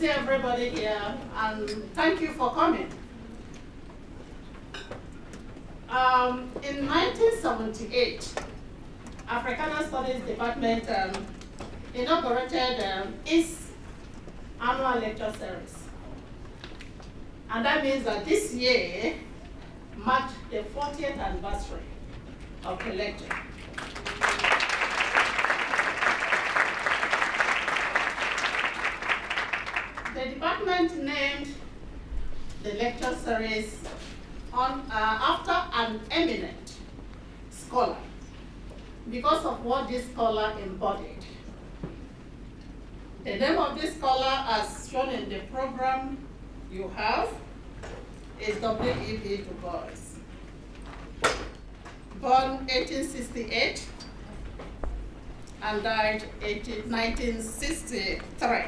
see everybody here, and thank you for coming. In 1978, Africana Studies Department inaugurated its annual lecture series. And that means that this year marked the 40th anniversary of the lecture. The department named the lecture series after an eminent scholar because of what this scholar embodied. The name of this scholar, as shown in the program you have, is W.E.B. DuBois. Born 1868 and died 1963.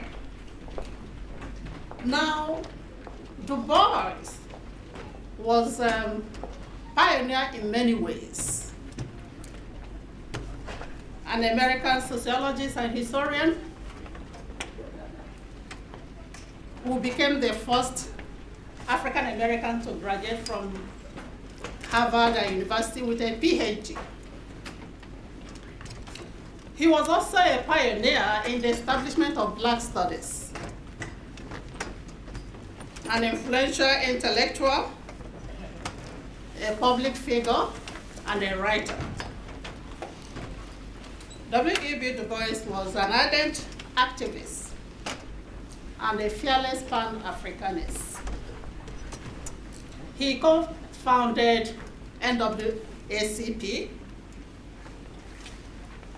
Now, DuBois was a pioneer in many ways. An American sociologist and historian who became the first African American to graduate from Harvard University with a PhD. He was also a pioneer in the establishment of Black studies, an influential intellectual, a public figure, and a writer. W.E.B. DuBois was an ardent activist and a fearless Pan-Africanist. He co-founded NAACP,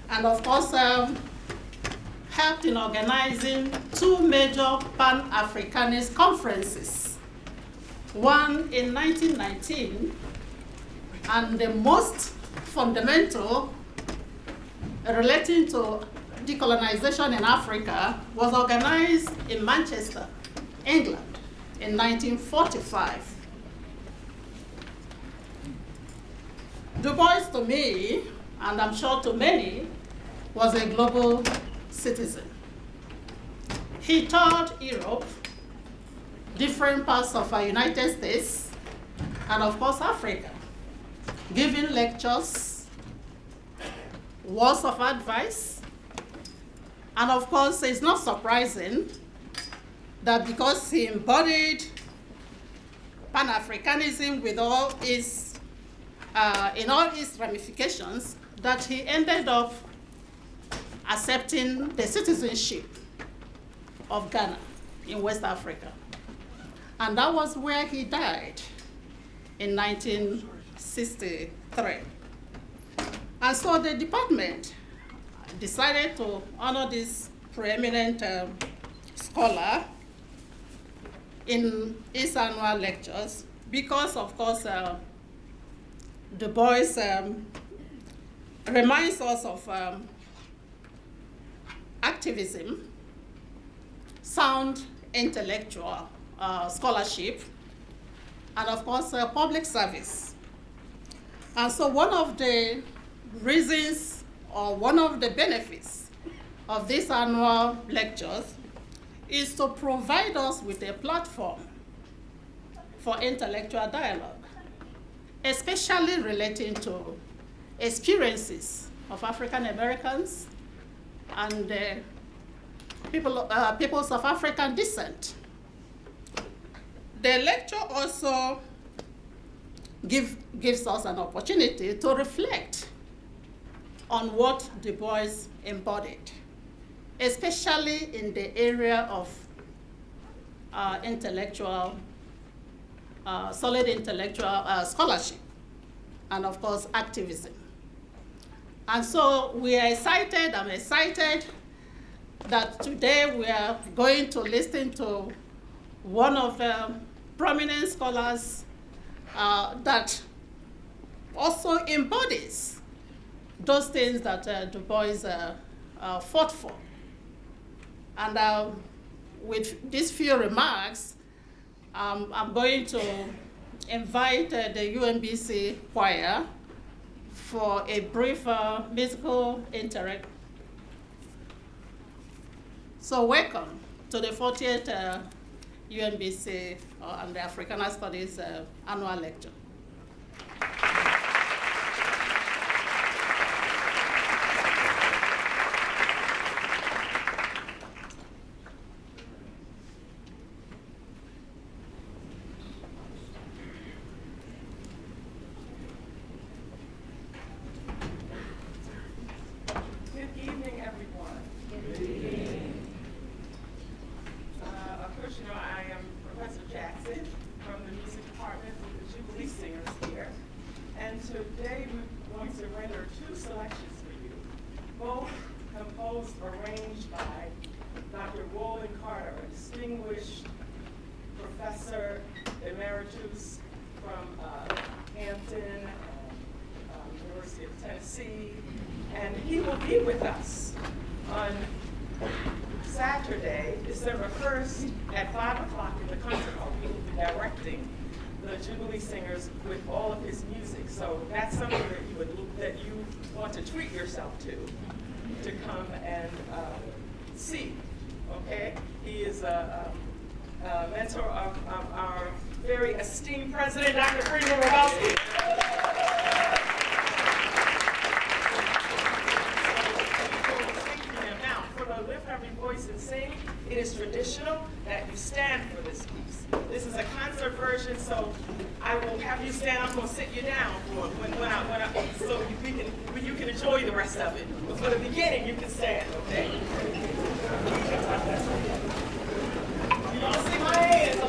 and of course helped in organizing two major Pan-Africanist conferences, one in 1919, and the most fundamental relating to decolonization in Africa was organized in Manchester, England, in 1945. DuBois, to me, and I'm sure to many, was a global citizen. He toured Europe, different parts of the United States, and of course Africa, giving lectures, words of advice, and of course it's not surprising that because he embodied Pan-Africanism with all its in all its ramifications, that he ended up accepting the citizenship of Ghana in West Africa. And that was where he died in 1963. And so the department decided to honor this preeminent scholar in its annual lectures because, of course, DuBois reminds us of activism, sound intellectual scholarship, and of course public service. And so one of the reasons or one of the benefits of these annual lectures is to provide us with a platform for intellectual dialogue, especially relating to experiences of African Americans and peoples of African descent. The lecture also gives us an opportunity to reflect on what DuBois embodied, especially in the area of solid intellectual scholarship, and of course activism. And so we are excited, I'm excited that today we are going to listen to one of the prominent scholars that also embodies those things that DuBois fought for. And with these few remarks, I'm going to invite the UMBC choir for a brief musical interact. So welcome to to the 40th UMBC and the Africana Studies annual lecture. Arranged by Dr. Professor Emeritus from Hampton, University of Tennessee, and he will be with us on Saturday, December 1st at 5 o'clock in the concert hall. He will be directing the Jubilee Singers with all of his music. So that's something that you want to treat yourself to come and see. Okay, he is a mentor of our very esteemed president, Dr. Freeman Robowski. Now, for the Lift Every Voice and Sing, it is traditional that you stand for this piece. This is a concert version, so I will have you stand. I'm going to sit you down for so you can enjoy the rest of it. But for the beginning, you can stand, okay? You don't see my hands.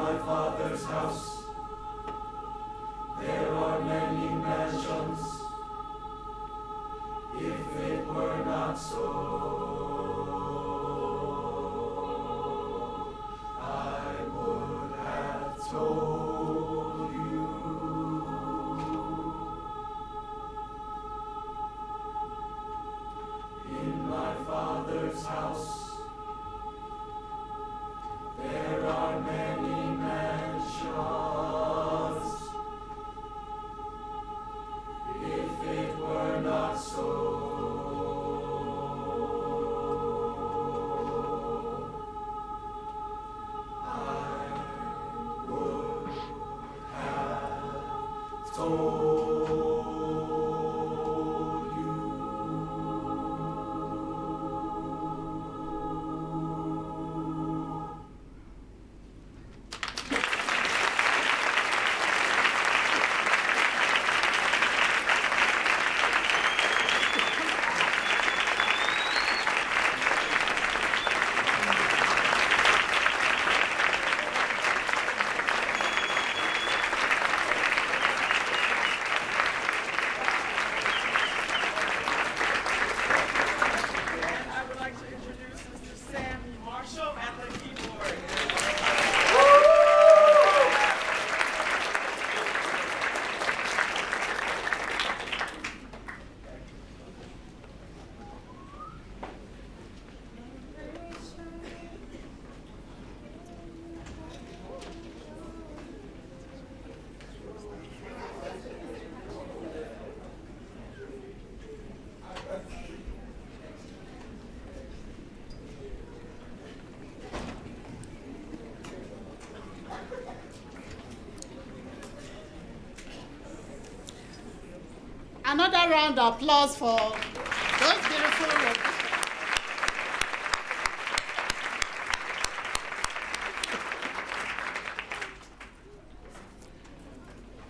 my Father's house there are many mansions. If it were not so, I would have told you. In my Father's house there are many mansions. If it were not so, I would have told you. And I would like to introduce Mr. Sam Marshall at the keyboard. Another round of applause for those beautiful words.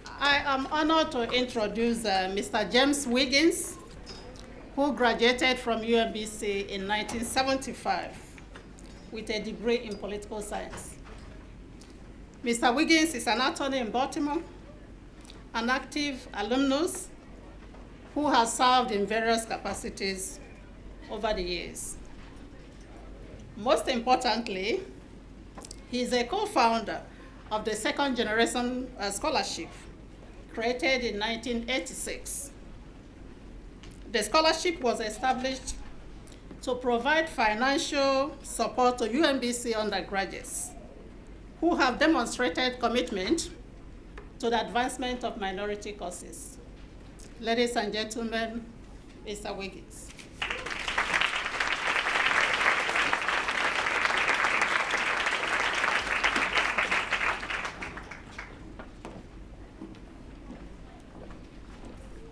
I am honored to introduce Mr. James Wiggins, who graduated from UMBC in 1975 with a degree in political science. Mr. Wiggins is an attorney in Baltimore, an active alumnus who has served in various capacities over the years. Most importantly, he is a co-founder of the Second Generation Scholarship, created in 1986. The scholarship was established to provide financial support to UMBC undergraduates who have demonstrated commitment to the advancement of minority causes. Ladies and gentlemen, Mr. Wiggins.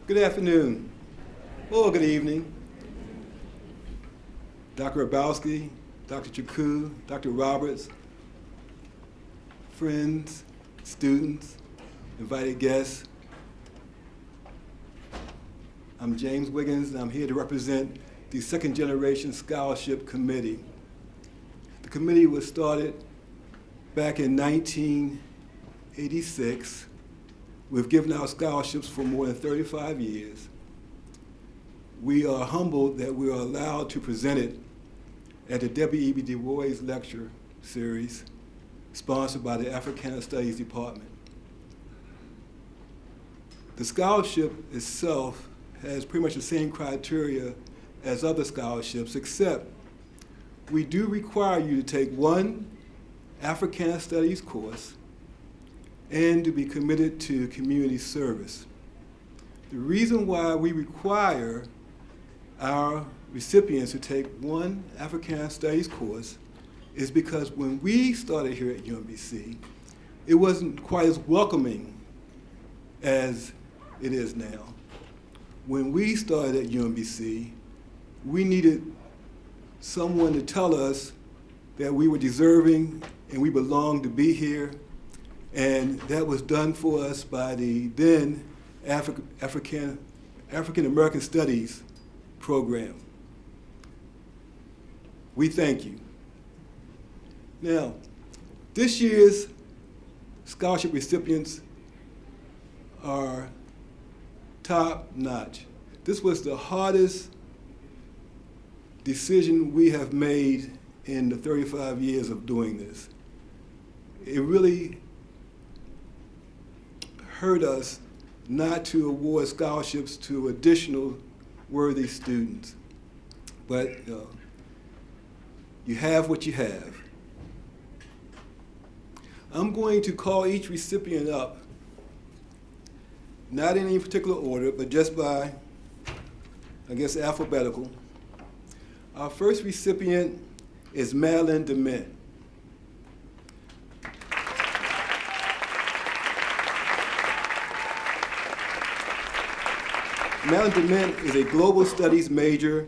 Good afternoon, or good evening. Dr. Rabowski, Dr. Chaku, Dr. Roberts, friends, students, invited guests. I'm James Wiggins, and I'm here to represent the Second Generation Scholarship Committee. The committee was started back in 1986. We've given out scholarships for more than 35 years. We are humbled that we are allowed to present it at the W.E.B. DuBois lecture series, sponsored by the Africana Studies Department. The scholarship itself has pretty much the same criteria as other scholarships, except we do require you to take one Africana Studies course and to be committed to community service. The reason why we require our recipients to take one Africana Studies course is because when we started here at UMBC, it wasn't quite as welcoming as it is now. When we started at UMBC, we needed someone to tell us that we were deserving and we belonged to be here, and that was done for us by the then African American Studies program. We thank you. Now, this year's scholarship recipients are top notch. This was the hardest decision we have made in the 35 years of doing this. It really hurt us not to award scholarships to additional worthy students. But you have what you have. I'm going to call each recipient up, not in any particular order, but just by, I guess, alphabetical. Our first recipient is Madeline DeMint. Madeline DeMint is a global studies major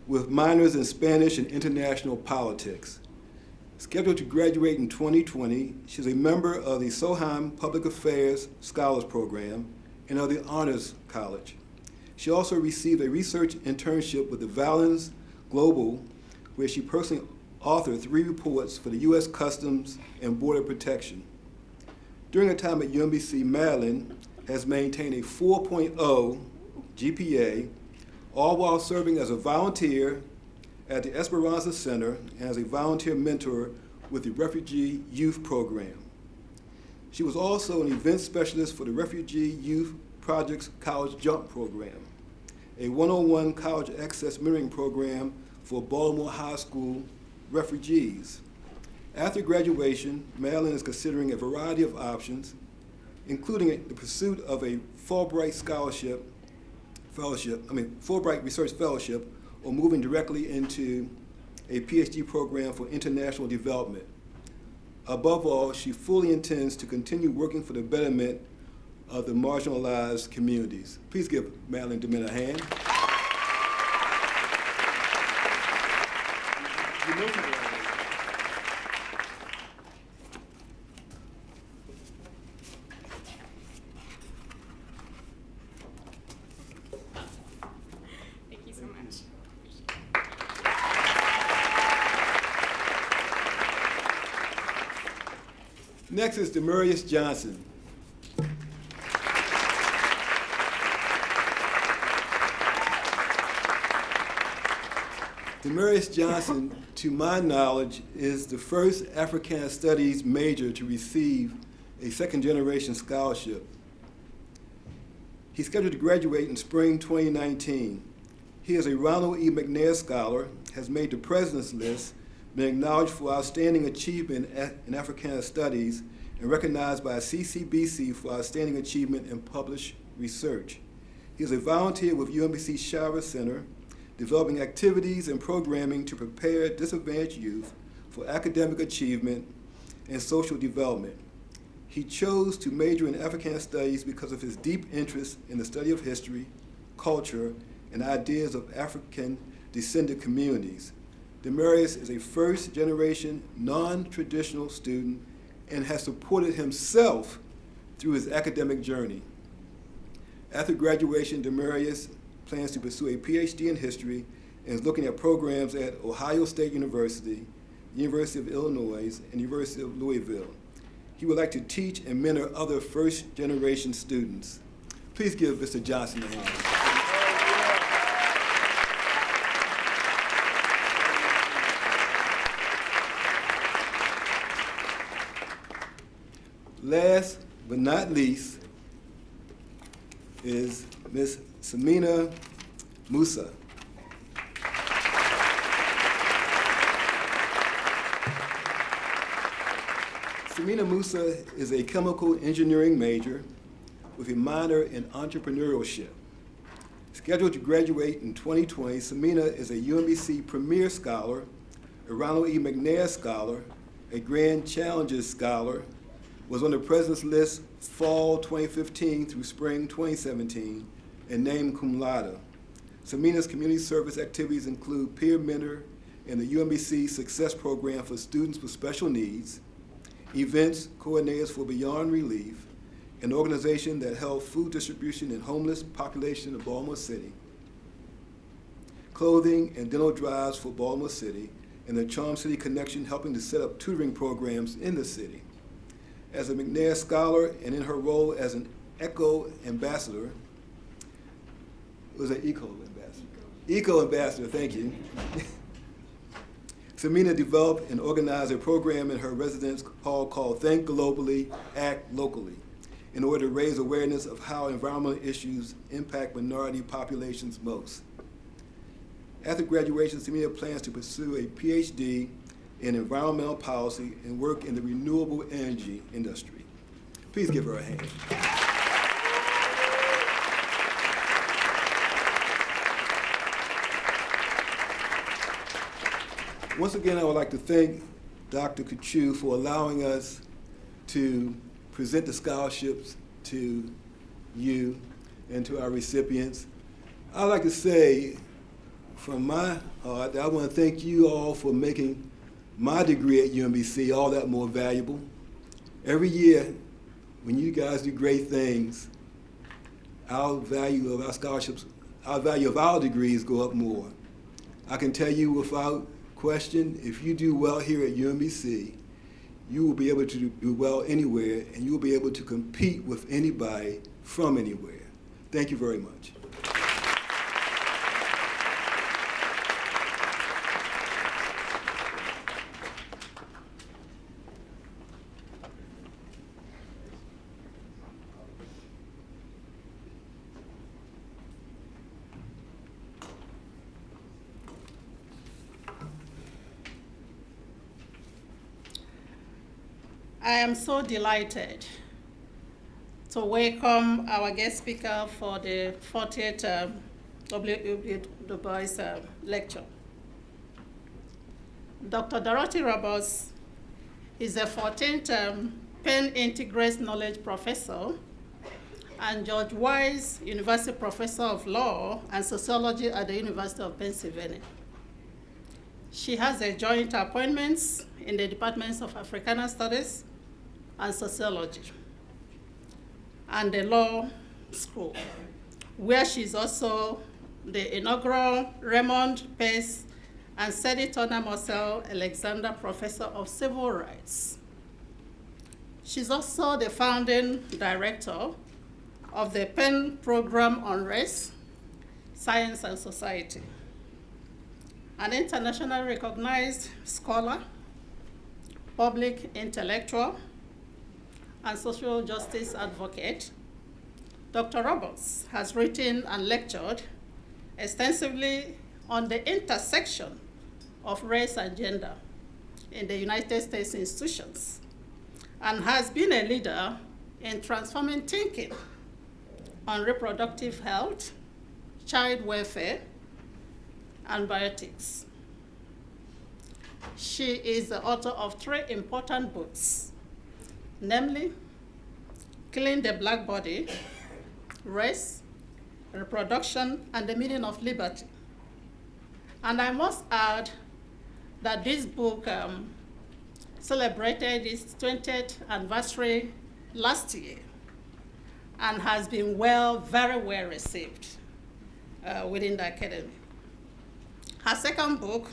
with minors in Spanish and international politics. Scheduled to graduate in 2020, she's a member of the Solheim Public Affairs Scholars Program and of the Honors College. She also received a research internship with the Valens Global, where she personally authored 3 reports for the U.S. Customs and Border Protection. During her time at UMBC, Madeline has maintained a 4.0 GPA, all while serving as a volunteer at the Esperanza Center and as a volunteer mentor with the Refugee Youth Program. She was also an event specialist for the Refugee Youth Project's College Jump Program, a one-on-one college access mentoring program for Baltimore High School refugees. After graduation, Madeline is considering a variety of options, including the pursuit of a Fulbright Fulbright Research Fellowship, or moving directly into a PhD program for international development. Above all, she fully intends to continue working for the betterment of the marginalized communities. Please give Madeline DeMint a hand. Thank you so much. Next is Maurice Johnson. Maurice Johnson, to my knowledge, is the first African Studies major to receive a second-generation scholarship. He's scheduled to graduate in spring 2019. He is a Ronald E. McNair Scholar, has made the President's List, been acknowledged for outstanding achievement in Africana Studies, and recognized by CCBC for outstanding achievement in published research. He is a volunteer with UMBC Shara Center, developing activities and programming to prepare disadvantaged youth for academic achievement and social development. He chose to major in Africana Studies because of his deep interest in the study of history, culture, and ideas of African-descended communities. Demarius is a first-generation, non-traditional student and has supported himself through his academic journey. After graduation, Demarius plans to pursue a PhD in history and is looking at programs at Ohio State University, University of Illinois, and University of Louisville. He would like to teach and mentor other first-generation students. Please give Mr. Johnson a hand. Last but not least is Ms. Samina Musa. Samina Musa is a chemical engineering major with a minor in entrepreneurship. Scheduled to graduate in 2020, Samina is a UMBC Premier Scholar, a Ronald E. McNair Scholar, a Grand Challenges Scholar, was on the President's List fall 2015 through spring 2017, and named cum laude. Samina's community service activities include peer mentor in the UMBC Success Program for students with special needs, events coordinators for Beyond Relief, an organization that held food distribution in homeless population of Baltimore City, clothing and dental drives for Baltimore City, and the Charm City Connection helping to set up tutoring programs in the city. as a McNair Scholar and in her role as an ECHO Ambassador. Was it ECHO Ambassador? ECHO Ambassador, thank you. Samina developed and organized a program in her residence hall called Think Globally, Act Locally, in order to raise awareness of how environmental issues impact minority populations most. After graduation, Samina plans to pursue a PhD in environmental policy and work in the renewable energy industry. Please give her a hand. Once again, I would like to thank Dr. Kachu for allowing us to present the scholarships to you and to our recipients. I'd like to say from my heart that I want to thank you all for making my degree at UMBC all that more valuable. Every year, when you guys do great things, our value of our scholarships, our value of our degrees go up more. I can tell you without question, if you do well here at UMBC, you will be able to do well anywhere, and you will be able to compete with anybody from anywhere. Thank you very much. I am so delighted to welcome our guest speaker for the 40th W.E.B. DuBois lecture. Dr. Dorothy Roberts is a 14th Penn Integrates Knowledge Professor and George Wise University Professor of Law and Sociology at the University of Pennsylvania. She has a joint appointments in the Departments of Africana Studies and Sociology and the Law School, where she's also the inaugural Raymond Pace and Sadie Turner Marcel Alexander Professor of Civil Rights. She's also the founding director of the Penn Program on Race, Science, and Society, an internationally recognized scholar, public intellectual, and social justice advocate. Dr. Roberts has written and lectured extensively on the intersection of race and gender in the United States institutions and has been a leader in transforming thinking on reproductive health, child welfare, and bioethics. She is the author of 3 important books, namely Killing the Black Body, Race, Reproduction, and the Meaning of Liberty. And I must add that this book celebrated its 20th anniversary last year and has been very well received within the academy. Her second book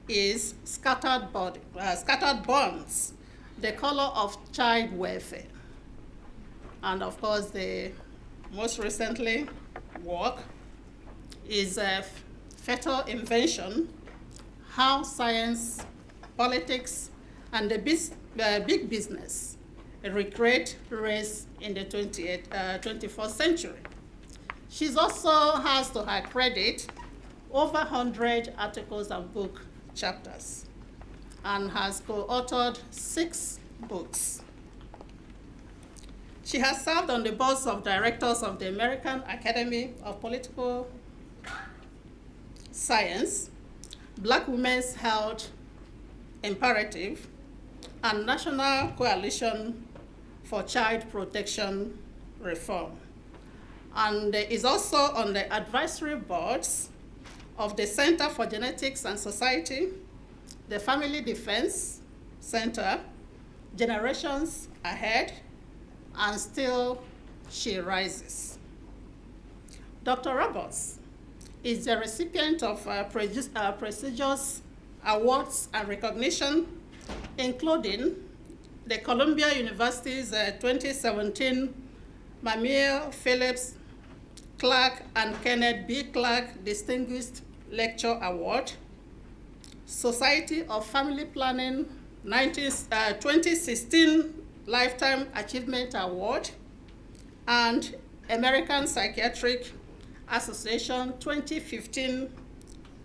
is Scattered Bonds, The Color of Child Welfare. And of course, the most recently work is Fetal Invention, How Science, Politics, and the Big Business Recreate Race in the 21st century. She also has to her credit over 100 articles and book chapters and has co-authored 6 books. She has served on the boards of directors of the American Academy of Political Science, Black Women's Health Imperative, and National Coalition for Child Protection Reform, and is also on the advisory boards of the Center for Genetics and Society, the Family Defense Center, Generations Ahead, and Still She Rises. Dr. Roberts is the recipient of prestigious awards and recognition, including the Columbia University's 2017 Mamie Phillips Clark and Kenneth B. Clark Distinguished Lecture Award, Society of Family Planning 2016 Lifetime Achievement Award, and American Psychiatric Association 2015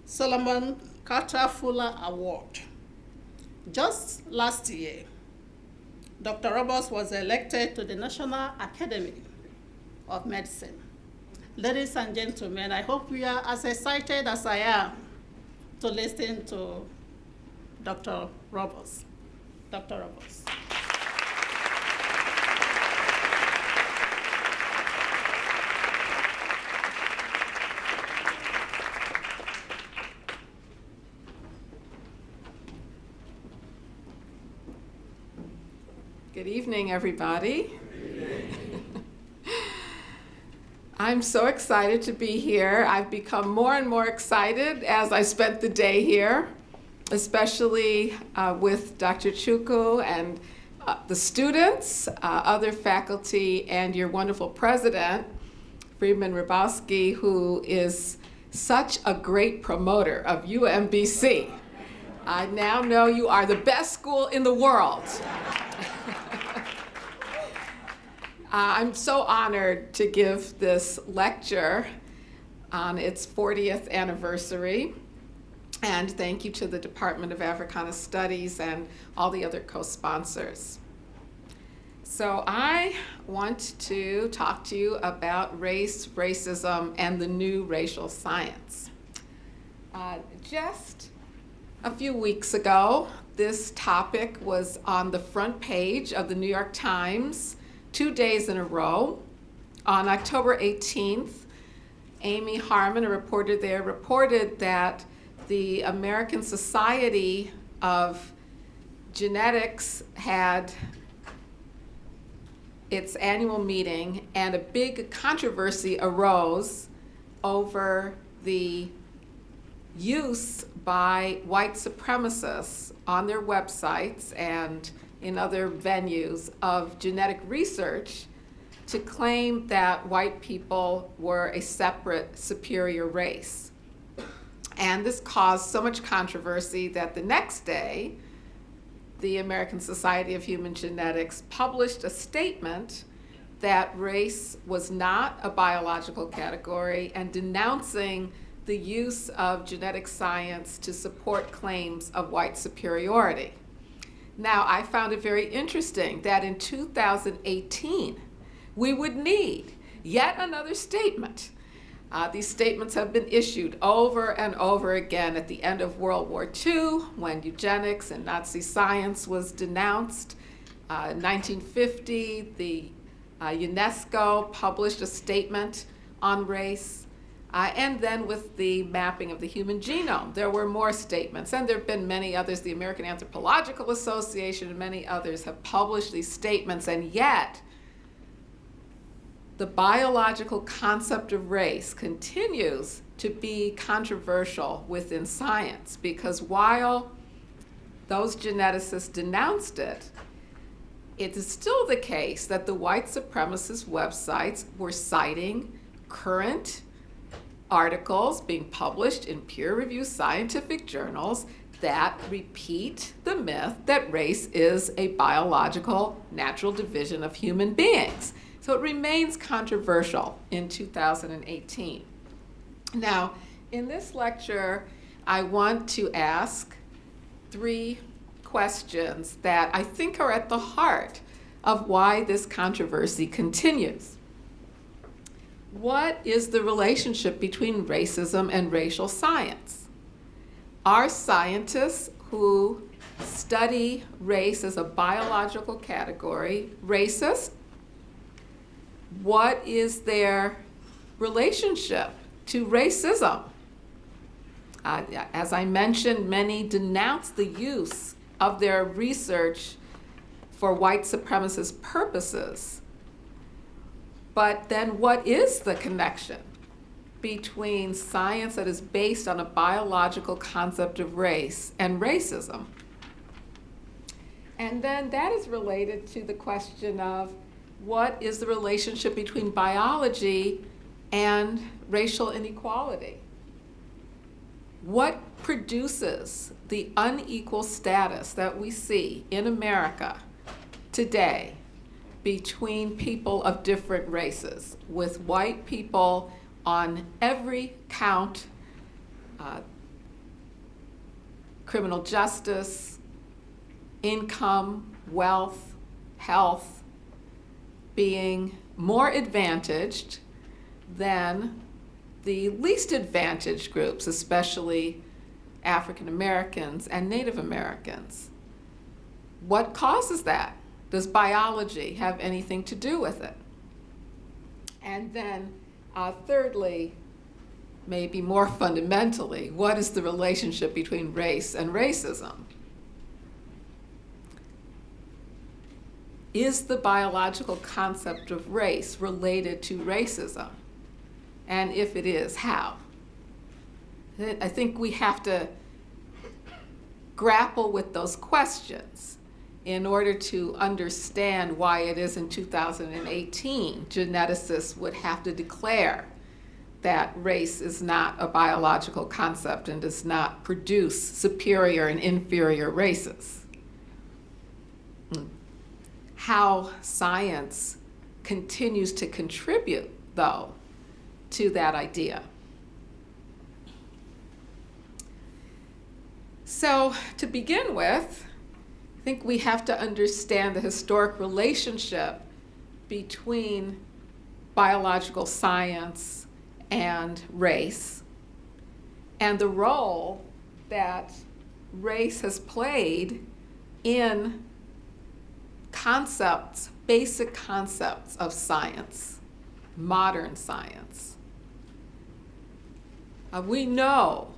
Solomon Carter Fuller Award. Just last year, Dr. Roberts was elected to the National Academy of Medicine. Ladies and gentlemen, I hope we are as excited as I am to listen to Dr. Roberts. Dr. Roberts. Good evening, everybody. I'm so excited to be here. I've become more and more excited as I spent the day here, especially with Dr. Chukwu and the students, other faculty, and your wonderful president, Freeman Rabowski, who is such a great promoter of UMBC. I now know you are the best school in the world. I'm so honored to give this lecture on its 40th anniversary. And thank you to the Department of Africana Studies and all the other co-sponsors. So I want to talk to you about race, racism, and the new racial science. Just a few weeks ago, this topic was on the front page of the New York Times 2 days in a row. On October 18th, Amy Harmon, a reporter there, reported that the American Society of Genetics had its annual meeting, and a big controversy arose over the use by white supremacists on their websites and in other venues of genetic research to claim that white people were a separate, superior race. And this caused so much controversy that the next day, the American Society of Human Genetics published a statement that race was not a biological category and denouncing the use of genetic science to support claims of white superiority. Now, I found it very interesting that in 2018, we would need yet another statement. These statements have been issued over and over again at the end of World War II, when eugenics and Nazi science was denounced. In 1950, the UNESCO published a statement on race. And then with the mapping of the human genome, there were more statements, and there have been many others. The American Anthropological Association and many others have published these statements, and yet the biological concept of race continues to be controversial within science, because while those geneticists denounced it, it is still the case that the white supremacist websites were citing current articles being published in peer-reviewed scientific journals that repeat the myth that race is a biological natural division of human beings. So it remains controversial in 2018. Now, in this lecture, I want to ask 3 questions that I think are at the heart of why this controversy continues. What is the relationship between racism and racial science? Are scientists who study race as a biological category racist? What is their relationship to racism? As I mentioned, many denounce the use of their research for white supremacist purposes. But then what is the connection between science that is based on a biological concept of race and racism? And then that is related to the question of what is the relationship between biology and racial inequality? What produces the unequal status that we see in America today between people of different races, with white people on every count, criminal justice, income, wealth, health, being more advantaged than the least advantaged groups, especially African Americans and Native Americans? What causes that? Does biology have anything to do with it? And then thirdly, maybe more fundamentally, what is the relationship between race and racism? Is the biological concept of race related to racism? And if it is, how? I think we have to grapple with those questions in order to understand why it is in 2018 geneticists would have to declare that race is not a biological concept and does not produce superior and inferior races. How science continues to contribute, though, to that idea. So, to begin with, I think we have to understand the historic relationship between biological science and race, and the role that race has played in concepts, basic concepts of science, modern science. We know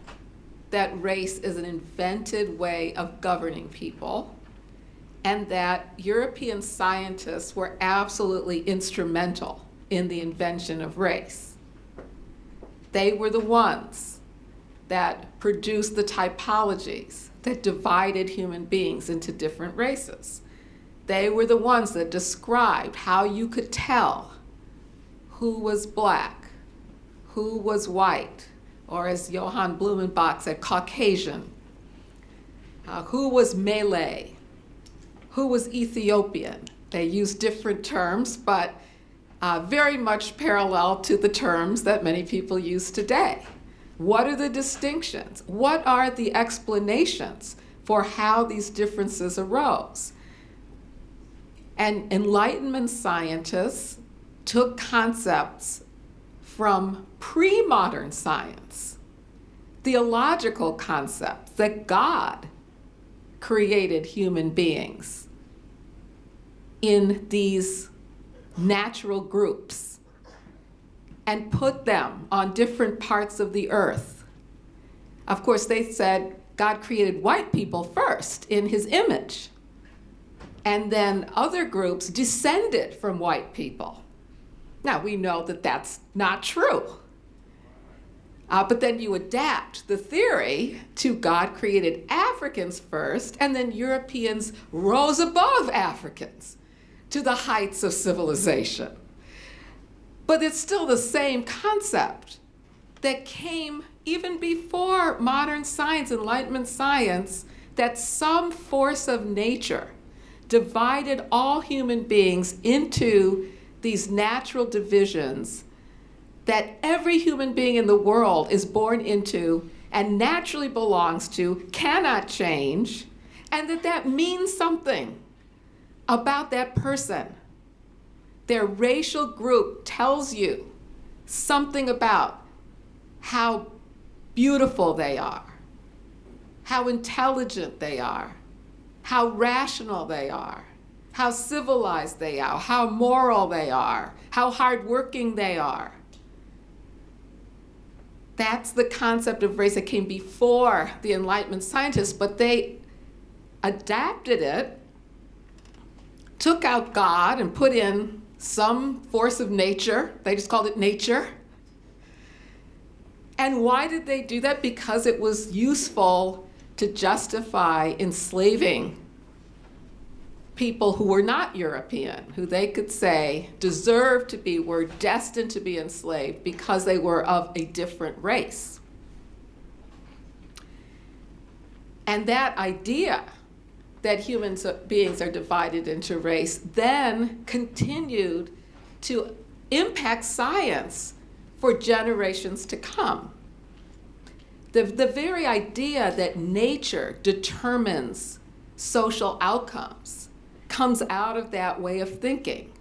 that race is an invented way of governing people, and that European scientists were absolutely instrumental in the invention of race. They were the ones that produced the typologies that divided human beings into different races. They were the ones that described how you could tell who was black, who was white, or as Johann Blumenbach said, Caucasian, who was Malay, who was Ethiopian. They used different terms, but very much parallel to the terms that many people use today. What are the distinctions? What are the explanations for how these differences arose? And Enlightenment scientists took concepts from pre-modern science, theological concepts that God created human beings in these natural groups and put them on different parts of the earth. Of course, they said God created white people first in his image, and then other groups descended from white people. Now, we know that that's not true. But then you adapt the theory to God created Africans first, and then Europeans rose above Africans to the heights of civilization. But it's still the same concept that came even before modern science, Enlightenment science, that some force of nature divided all human beings into these natural divisions that every human being in the world is born into and naturally belongs to, cannot change, and that means something about that person. Their racial group tells you something about how beautiful they are, how intelligent they are, how rational they are, how civilized they are, how moral they are, how hardworking they are. That's the concept of race that came before the Enlightenment scientists, but they adapted it, took out God and put in some force of nature. They just called it nature. And why did they do that? Because it was useful to justify enslaving people who were not European, who they could say deserved to be, were destined to be enslaved because they were of a different race. And that idea that human beings are divided into race then continued to impact science for generations to come. The very idea that nature determines social outcomes comes out of that way of thinking.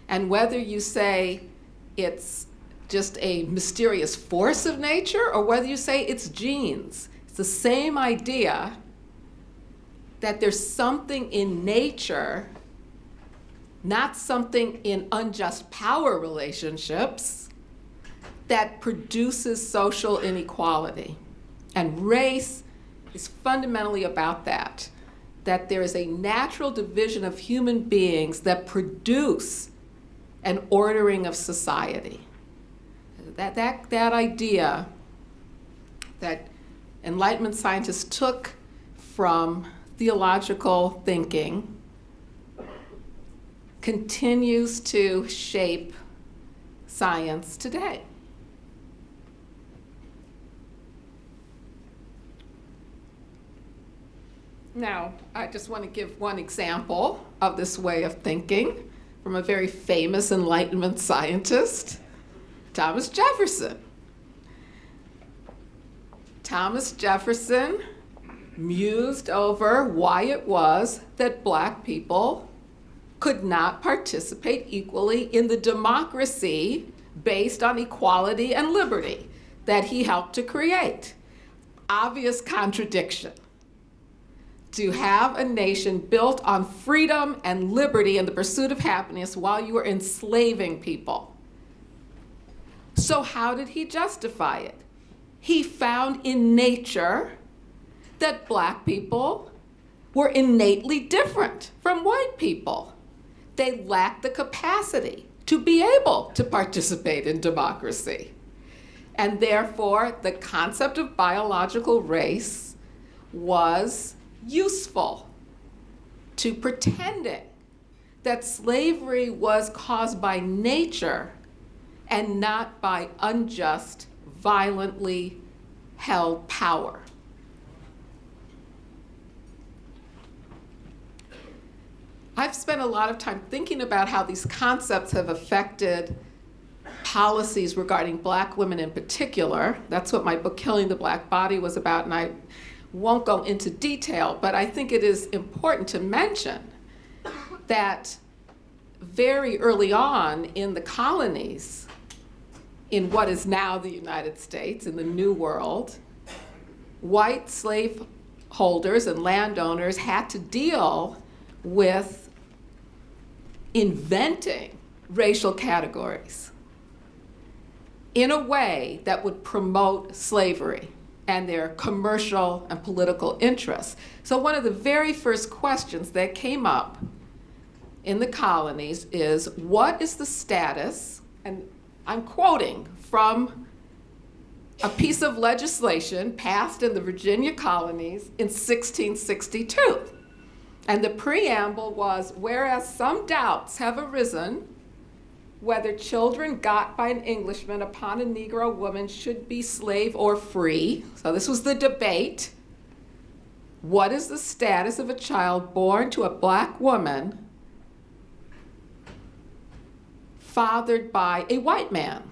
And whether you say it's just a mysterious force of nature or whether you say it's genes, it's the same idea that there's something in nature, not something in unjust power relationships, that produces social inequality. And race is fundamentally about that there is a natural division of human beings that produce an ordering of society. That idea that Enlightenment scientists took from theological thinking continues to shape science today. Now, I just want to give one example of this way of thinking from a very famous Enlightenment scientist, Thomas Jefferson. Thomas Jefferson mused over why it was that Black people could not participate equally in the democracy based on equality and liberty that he helped to create. Obvious contradiction. To have a nation built on freedom and liberty and the pursuit of happiness while you are enslaving people. So how did he justify it? He found in nature that Black people were innately different from white people. They lacked the capacity to be able to participate in democracy. And therefore, the concept of biological race was useful to pretending that slavery was caused by nature and not by unjust, violently held power. I've spent a lot of time thinking about how these concepts have affected policies regarding Black women in particular. That's what my book, Killing the Black Body, was about, and I won't go into detail, but I think it is important to mention that very early on in the colonies, in what is now the United States, in the New World, white slaveholders and landowners had to deal with inventing racial categories in a way that would promote slavery and their commercial and political interests. So one of the very first questions that came up in the colonies is, what is the status, and I'm quoting from a piece of legislation passed in the Virginia colonies in 1662. And the preamble was, whereas some doubts have arisen whether children got by an Englishman upon a Negro woman should be slave or free. So this was the debate. What is the status of a child born to a Black woman fathered by a white man?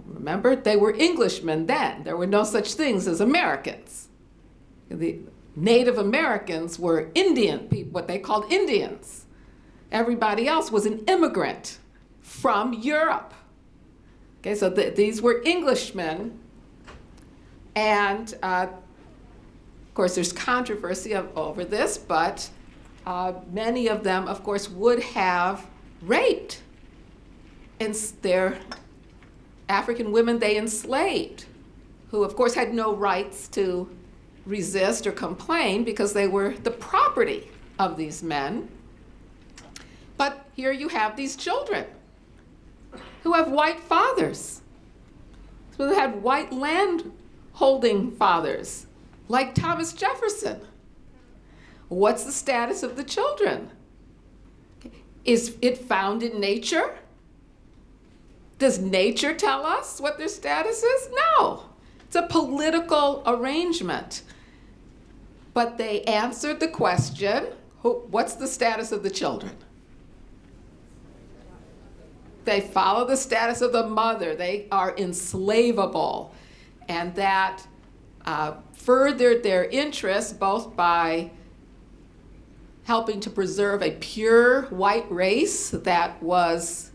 Remember, they were Englishmen then. There were no such things as Americans. The Native Americans were Indian people, what they called Indians. Everybody else was an immigrant from Europe. Okay, so these were Englishmen, and of course there's controversy over this, but many of them, of course, would have raped their African women they enslaved, who of course had no rights to resist or complain because they were the property of these men. But here you have these children who have white fathers. So they had white land holding fathers, like Thomas Jefferson. What's the status of the children? Is it found in nature? Does nature tell us what their status is? No. It's a political arrangement. But they answered the question, what's the status of the children? They follow the status of the mother. They are enslavable. And that furthered their interest both by helping to preserve a pure white race that was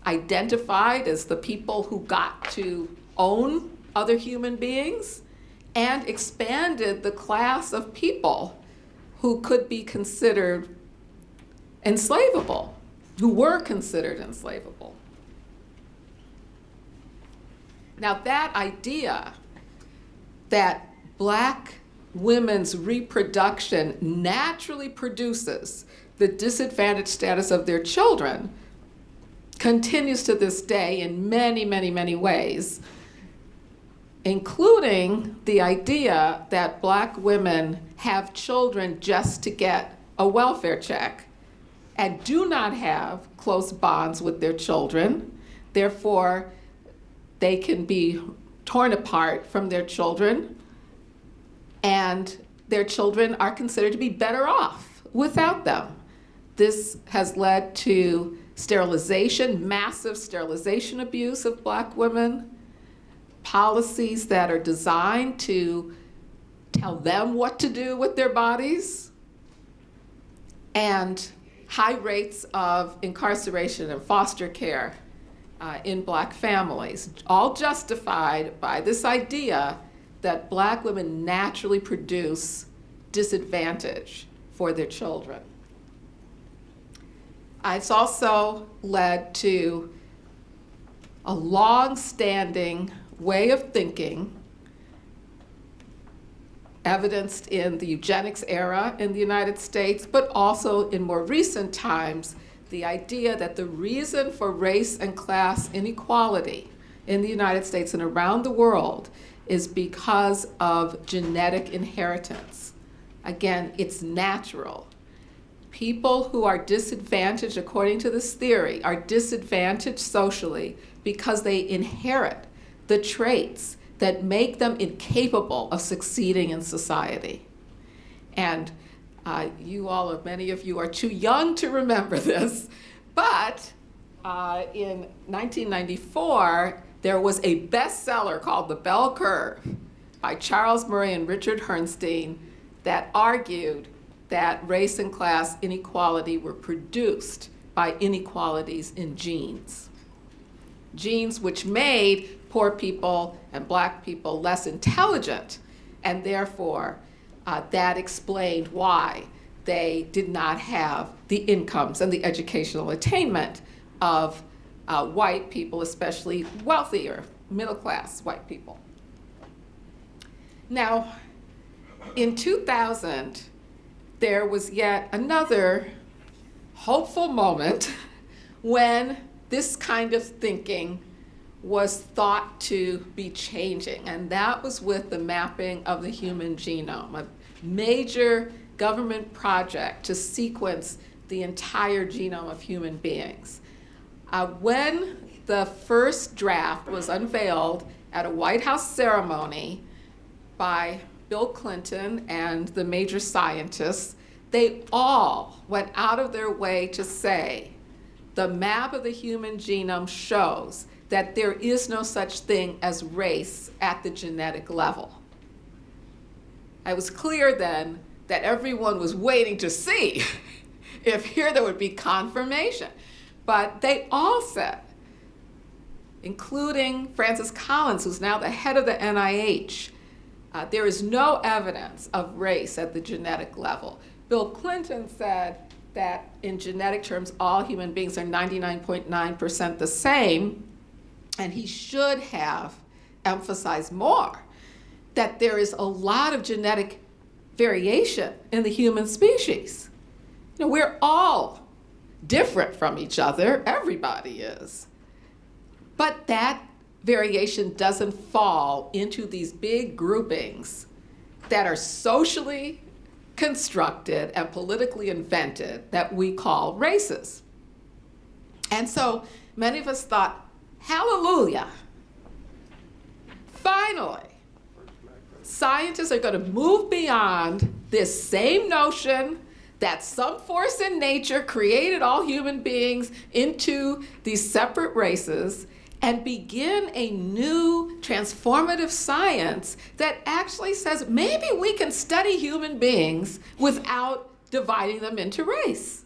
identified as the people who got to own other human beings, and expanded the class of people who could be considered enslavable, who were considered enslavable. Now that idea that black women's reproduction naturally produces the disadvantaged status of their children continues to this day in many, many, many ways, including the idea that black women have children just to get a welfare check and do not have close bonds with their children. Therefore, they can be torn apart from their children, and their children are considered to be better off without them. This has led to sterilization, massive sterilization abuse of black women, policies that are designed to tell them what to do with their bodies, and high rates of incarceration and foster care in black families, all justified by this idea that black women naturally produce disadvantage for their children. It's also led to a long-standing way of thinking evidenced in the eugenics era in the United States, but also in more recent times, the idea that the reason for race and class inequality in the United States and around the world is because of genetic inheritance. Again, it's natural. People who are disadvantaged, according to this theory, are disadvantaged socially because they inherit the traits that make them incapable of succeeding in society. And many of you are too young to remember this, but in 1994, there was a bestseller called The Bell Curve by Charles Murray and Richard Herrnstein that argued that race and class inequality were produced by inequalities in genes. Genes which made poor people and black people less intelligent, and therefore that explained why they did not have the incomes and the educational attainment of white people, especially wealthier, middle-class white people. Now, in 2000, there was yet another hopeful moment when this kind of thinking was thought to be changing, and that was with the mapping of the human genome, a major government project to sequence the entire genome of human beings. When the first draft was unveiled at a White House ceremony by Bill Clinton and the major scientists, they all went out of their way to say, the map of the human genome shows that there is no such thing as race at the genetic level. It was clear then that everyone was waiting to see if here there would be confirmation. But they all said, including Francis Collins, who's now the head of the NIH, there is no evidence of race at the genetic level. Bill Clinton said that in genetic terms, all human beings are 99.9% the same, and he should have emphasized more that there is a lot of genetic variation in the human species. You know, we're all different from each other, everybody is. But that variation doesn't fall into these big groupings that are socially constructed and politically invented that we call races. And so many of us thought, hallelujah, finally, scientists are going to move beyond this same notion that some force in nature created all human beings into these separate races and begin a new transformative science that actually says maybe we can study human beings without dividing them into race.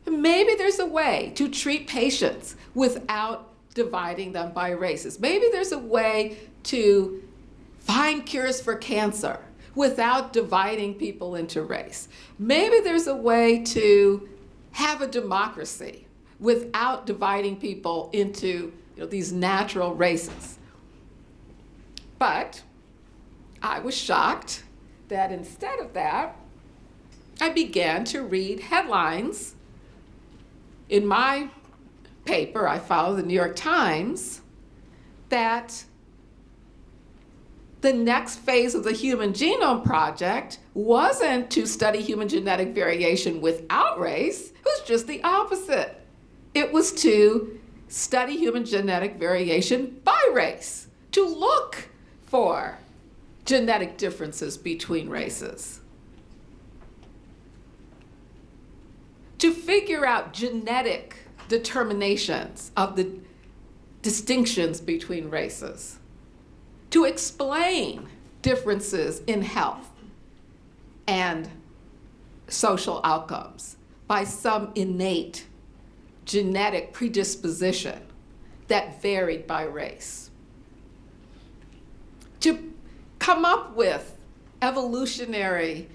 Maybe there's a way to treat patients without dividing them by races. Maybe there's a way to find cures for cancer without dividing people into race. Maybe there's a way to have a democracy without dividing people into these natural races. But I was shocked that instead of that, I began to read headlines. In my paper, I follow the New York Times, that the next phase of the Human Genome Project wasn't to study human genetic variation without race. It was just the opposite. It was to study human genetic variation by race, to look for genetic differences between races, to figure out genetic determinations of the distinctions between races, to explain differences in health and social outcomes by some innate genetic predisposition that varied by race, to come up with evolutionary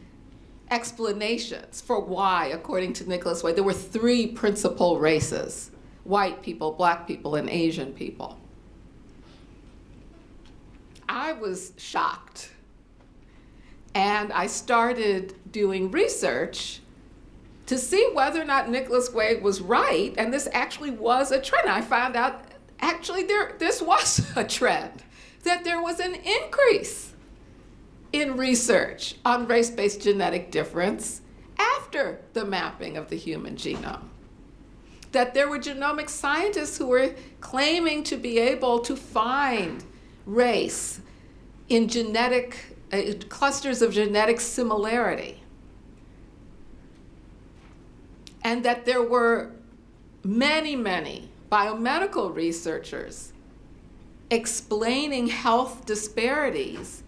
explanations for why, according to Nicholas Wade, there were 3 principal races: white people, black people, and Asian people. I was shocked. And I started doing research to see whether or not Nicholas Wade was right, and this actually was a trend. I found out actually this was a trend, that there was an increase in research on race-based genetic difference after the mapping of the human genome. That there were genomic scientists who were claiming to be able to find race in genetic clusters of genetic similarity. And that there were many, many biomedical researchers explaining health disparities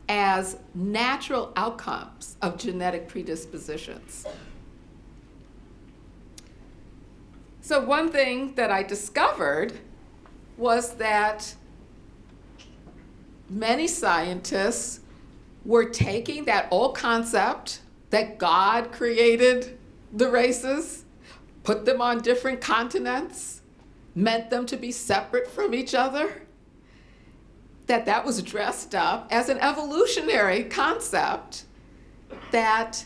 as natural outcomes of genetic predispositions. So one thing that I discovered was that many scientists were taking that old concept that God created the races, put them on different continents, meant them to be separate from each other, that was dressed up as an evolutionary concept, that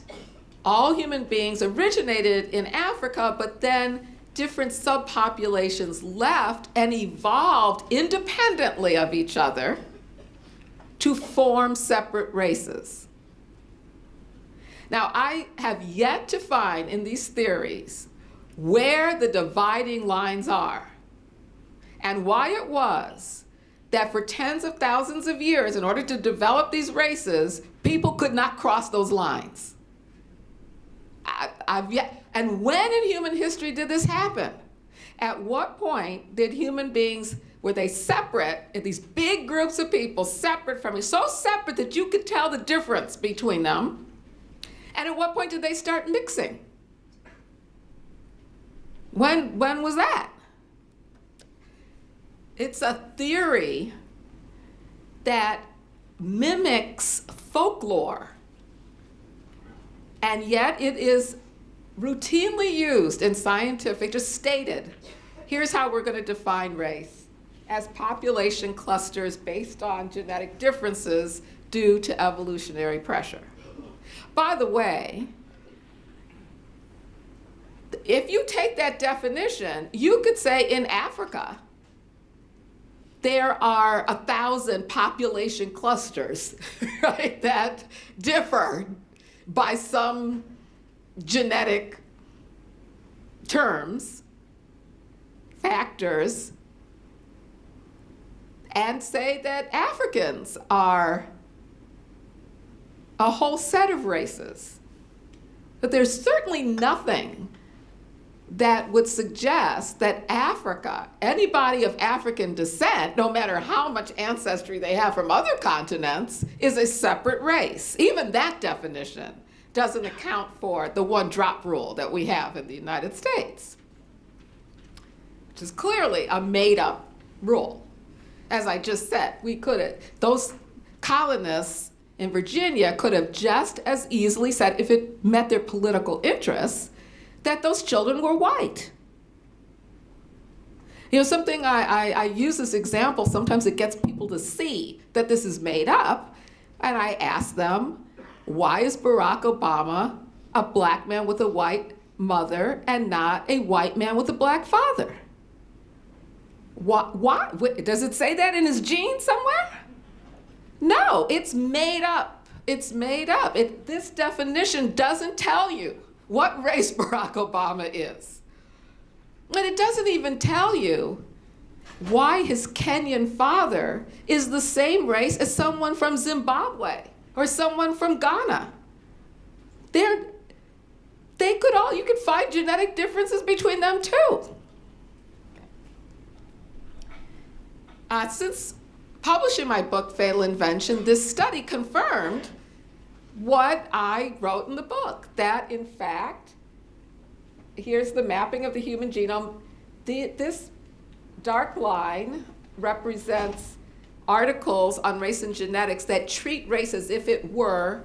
all human beings originated in Africa, but then different subpopulations left and evolved independently of each other to form separate races. Now, I have yet to find in these theories where the dividing lines are and why it was that for tens of thousands of years, in order to develop these races, people could not cross those lines. And when in human history did this happen? At what point did human beings, were they separate, in these big groups of people, separate from each, so separate that you could tell the difference between them? And at what point did they start mixing? When was that? It's a theory that mimics folklore, and yet it is routinely used in scientific, just stated, here's how we're going to define race, as population clusters based on genetic differences due to evolutionary pressure. By the way, if you take that definition, you could say in Africa, there are 1,000 population clusters, right, that differ by some genetic terms. factors and say that Africans are a whole set of races. But there's certainly nothing that would suggest that Africa, anybody of African descent, no matter how much ancestry they have from other continents, is a separate race. Even that definition doesn't account for the one-drop rule that we have in the United States, which is clearly a made-up rule. As I just said, those colonists in Virginia could have just as easily said, if it met their political interests, that those children were white. You know, something I use this example, sometimes it gets people to see that this is made up, and I ask them, why is Barack Obama a black man with a white mother and not a white man with a black father? Why? Does it say that in his genes somewhere? No, it's made up. It's made up. This definition doesn't tell you what race Barack Obama is. And it doesn't even tell you why his Kenyan father is the same race as someone from Zimbabwe or someone from Ghana. You could find genetic differences between them too. Since publishing my book, Fatal Invention, this study confirmed what I wrote in the book, that in fact, here's the mapping of the human genome. This dark line represents articles on race and genetics that treat race as if it were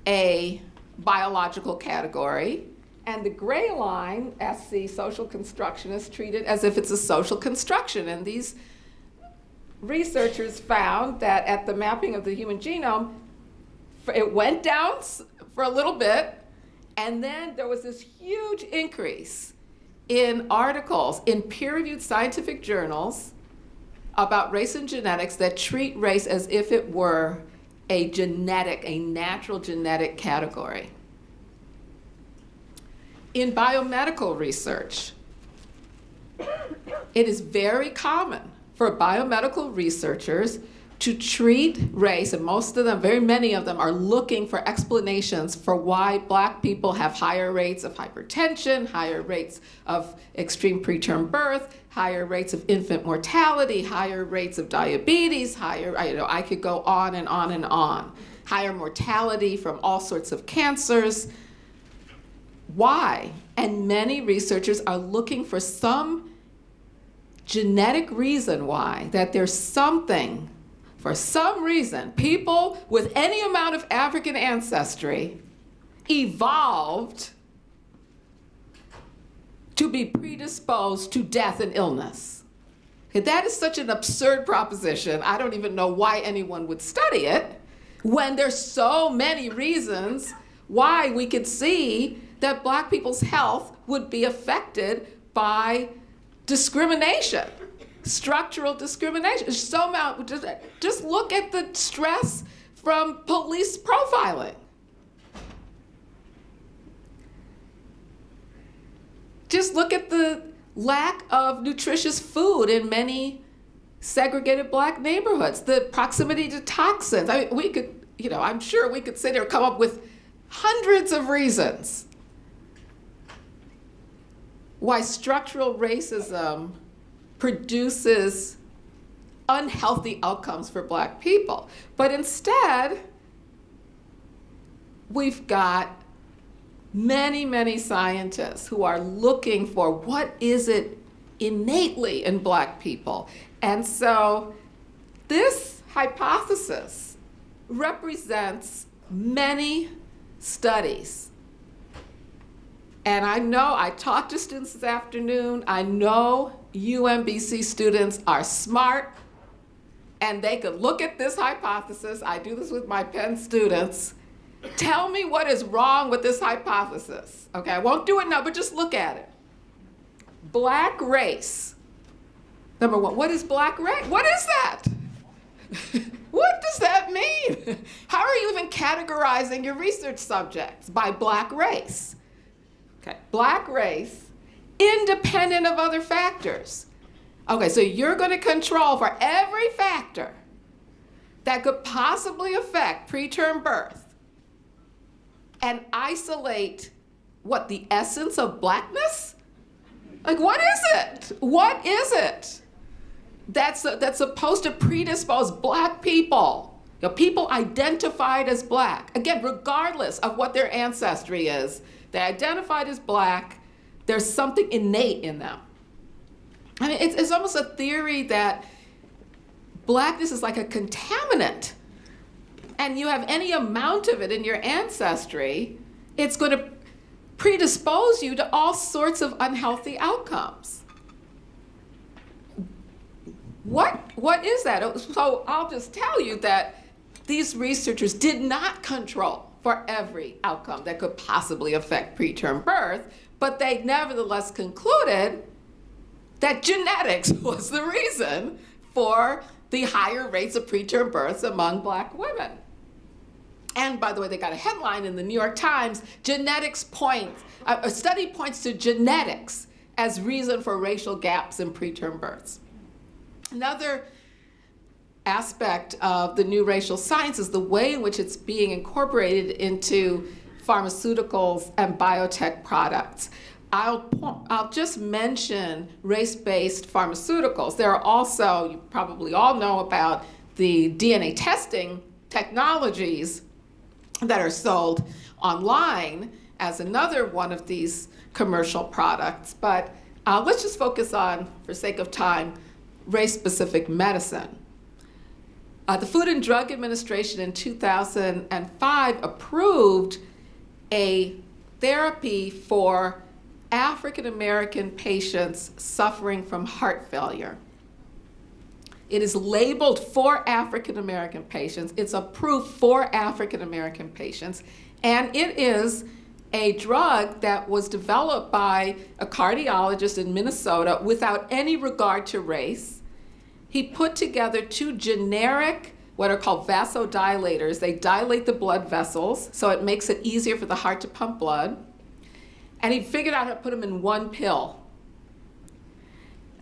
a biological category. And the gray line, SC, social constructionists, treat it as if it's a social construction. And these researchers found that at the mapping of the human genome, it went down for a little bit, and then there was this huge increase in articles in peer-reviewed scientific journals about race and genetics that treat race as if it were a natural genetic category. In biomedical research, it is very common for biomedical researchers to treat race, and most of them, very many of them, are looking for explanations for why black people have higher rates of hypertension, higher rates of extreme preterm birth, higher rates of infant mortality, higher rates of diabetes, I could go on and on and on. Higher mortality from all sorts of cancers. Why? And many researchers are looking for some genetic reason why, that there's something, for some reason, people with any amount of African ancestry evolved to be predisposed to death and illness. Okay, that is such an absurd proposition. I don't even know why anyone would study it when there's so many reasons why we could see that black people's health would be affected by discrimination, structural discrimination. Just look at the stress from police profiling. Just look at the lack of nutritious food in many segregated black neighborhoods, the proximity to toxins. I mean, we could, I'm sure we could sit here and come up with hundreds of reasons why structural racism produces unhealthy outcomes for black people. But instead, we've got many, many scientists who are looking for what is it innately in black people. And so this hypothesis represents many studies. And I know, I talked to students this afternoon, I know UMBC students are smart, and they could look at this hypothesis. I do this with my Penn students. Tell me what is wrong with this hypothesis. Okay, I won't do it now, but just look at it. Black race. Number one, what is black race? What is that? What does that mean? How are you even categorizing your research subjects by black race? Okay, black race independent of other factors. Okay, so you're going to control for every factor that could possibly affect preterm birth and isolate what, the essence of blackness? Like, what is it? What is it that's supposed to predispose black people, people identified as black? Again, regardless of what their ancestry is, they identified as black, there's something innate in them. I mean, it's almost a theory that blackness is like a contaminant, and you have any amount of it in your ancestry, it's going to predispose you to all sorts of unhealthy outcomes. What is that? So I'll just tell you that these researchers did not control for every outcome that could possibly affect preterm birth, but they nevertheless concluded that genetics was the reason for the higher rates of preterm births among black women. And by the way, they got a headline in the New York Times, a study points to genetics as reason for racial gaps in preterm births. Another aspect of the new racial science is the way in which it's being incorporated into pharmaceuticals and biotech products. I'll just mention race-based pharmaceuticals. There are also, you probably all know about the DNA testing technologies that are sold online as another one of these commercial products. But let's just focus on, for sake of time, race-specific medicine. The Food and Drug Administration in 2005 approved a therapy for African American patients suffering from heart failure. It is labeled for African American patients. It's approved for African American patients. And it is a drug that was developed by a cardiologist in Minnesota without any regard to race. He put together two generic, what are called vasodilators. They dilate the blood vessels, so it makes it easier for the heart to pump blood. And he figured out how to put them in one pill.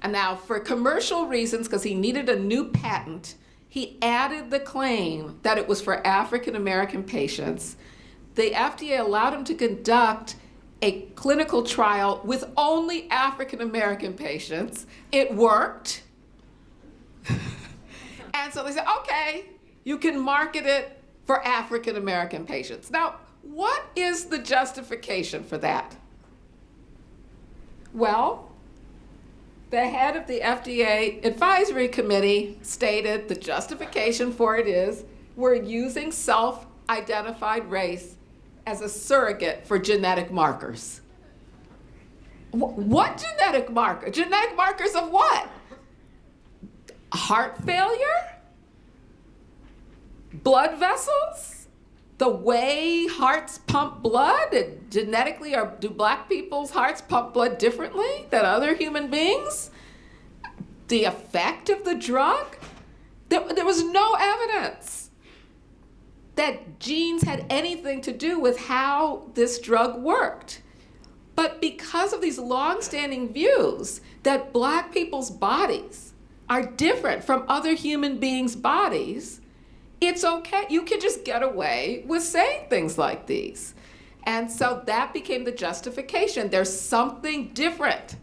And now, for commercial reasons, because he needed a new patent, he added the claim that it was for African American patients. The FDA allowed him to conduct a clinical trial with only African American patients. It worked. And so they said, okay, you can market it for African American patients. Now, what is the justification for that? Well, the head of the FDA advisory committee stated the justification for it is we're using self-identified race as a surrogate for genetic markers. What genetic marker? Genetic markers of what? Heart failure? Blood vessels? The way hearts pump blood? Genetically, do black people's hearts pump blood differently than other human beings? The effect of the drug? There was no evidence that genes had anything to do with how this drug worked. But because of these long-standing views that black people's bodies are different from other human beings' bodies, it's okay. You can just get away with saying things like these. And so that became the justification. There's something different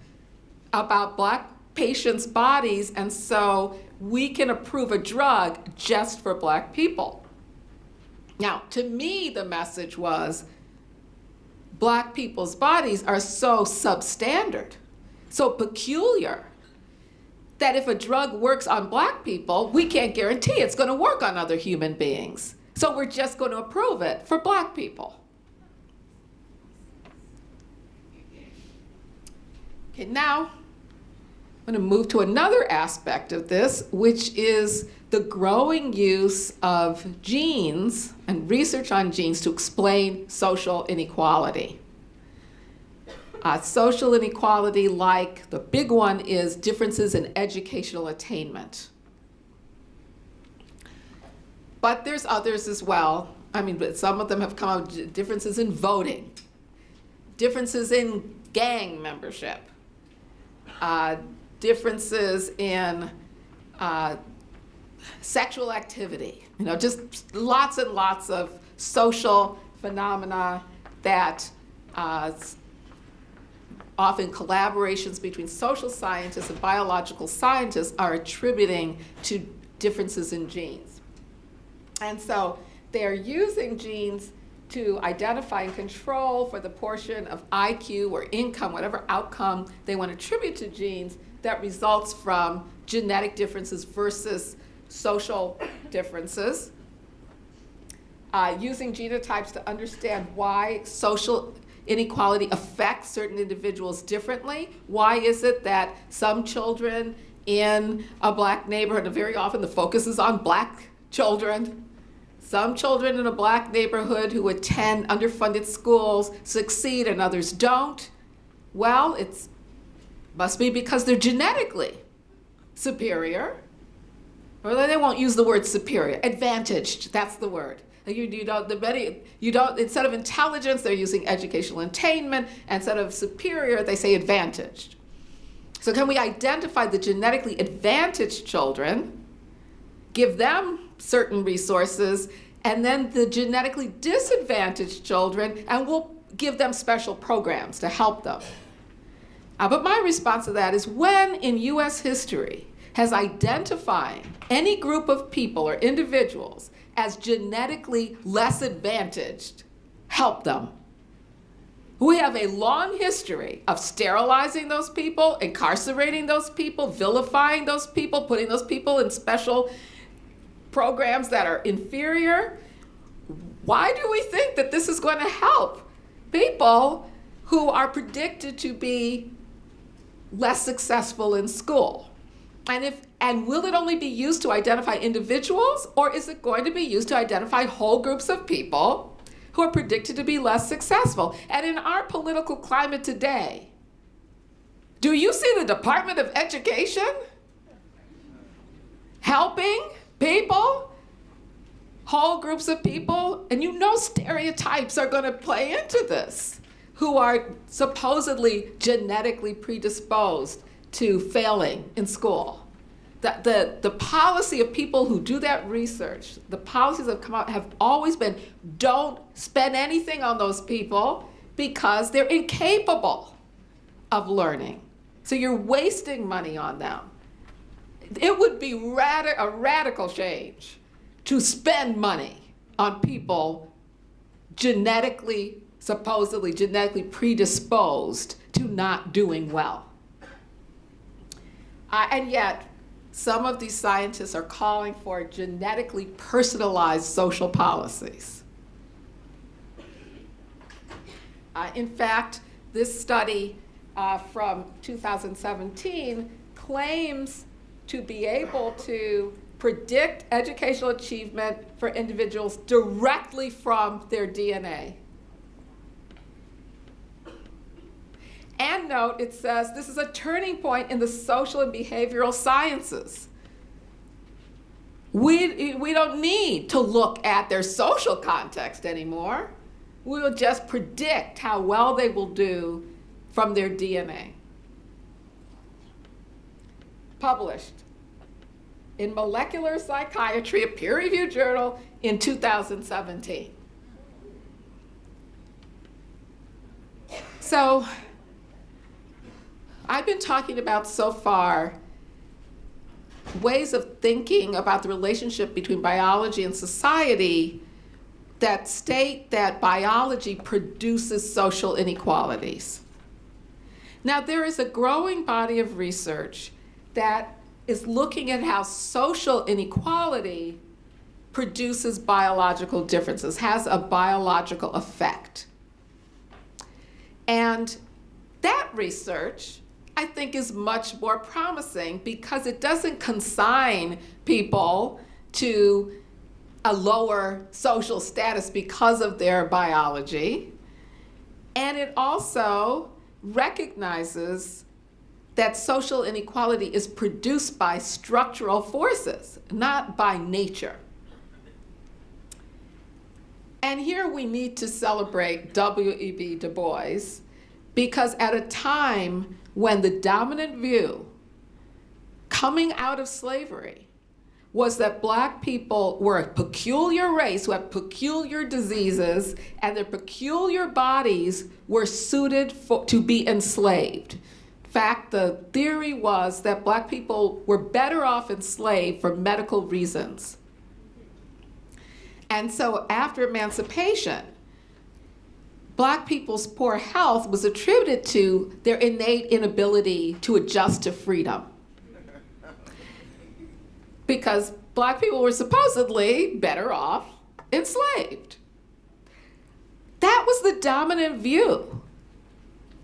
about black patients' bodies, and so we can approve a drug just for black people. Now, to me, the message was black people's bodies are so substandard, so peculiar, that if a drug works on black people, we can't guarantee it's going to work on other human beings. So we're just going to approve it for black people. Okay, now I'm going to move to another aspect of this, which is the growing use of genes and research on genes to explain social inequality. Social inequality, like the big one, is differences in educational attainment. But there's others as well. I mean, but some of them have come out, differences in voting, differences in gang membership, differences in sexual activity, just lots and lots of social phenomena that often collaborations between social scientists and biological scientists are attributing to differences in genes. And so they're using genes to identify and control for the portion of IQ or income, whatever outcome they want to attribute to genes that results from genetic differences versus social differences. Using genotypes to understand why social inequality affects certain individuals differently. Why is it that some children in a black neighborhood, and very often the focus is on black children, some children in a black neighborhood who attend underfunded schools succeed and others don't? Well, it must be because they're genetically superior. Or they won't use the word superior, advantaged, that's the word. Instead of intelligence, they're using educational attainment. Instead of superior, they say advantaged. So can we identify the genetically advantaged children, give them certain resources, and then the genetically disadvantaged children, and we'll give them special programs to help them. But my response to that is, when in US history has identifying any group of people or individuals as genetically less advantaged helped them? We have a long history of sterilizing those people, incarcerating those people, vilifying those people, putting those people in special programs that are inferior. Why do we think that this is going to help people who are predicted to be less successful in school? And will it only be used to identify individuals, or is it going to be used to identify whole groups of people who are predicted to be less successful? And in our political climate today, do you see the Department of Education helping people, whole groups of people? And stereotypes are going to play into this, who are supposedly genetically predisposed to failing in school. The policy of people who do that research, the policies that have come out have always been, don't spend anything on those people because they're incapable of learning. So you're wasting money on them. It would be a radical change to spend money on people supposedly genetically predisposed to not doing well. And yet, some of these scientists are calling for genetically personalized social policies. In fact, this study from 2017 claims to be able to predict educational achievement for individuals directly from their DNA. And note, it says this is a turning point in the social and behavioral sciences. We don't need to look at their social context anymore. We will just predict how well they will do from their DNA. Published in Molecular Psychiatry, a peer-reviewed journal, in 2017. So, I've been talking about so far ways of thinking about the relationship between biology and society that state that biology produces social inequalities. Now, there is a growing body of research that is looking at how social inequality produces biological differences, has a biological effect. And that research, I think, is much more promising because it doesn't consign people to a lower social status because of their biology. And it also recognizes that social inequality is produced by structural forces, not by nature. And here we need to celebrate W.E.B. DuBois, because at a time when the dominant view coming out of slavery was that black people were a peculiar race who had peculiar diseases, and their peculiar bodies were suited to be enslaved. In fact, the theory was that black people were better off enslaved for medical reasons. And so after emancipation, black people's poor health was attributed to their innate inability to adjust to freedom. Because black people were supposedly better off enslaved. That was the dominant view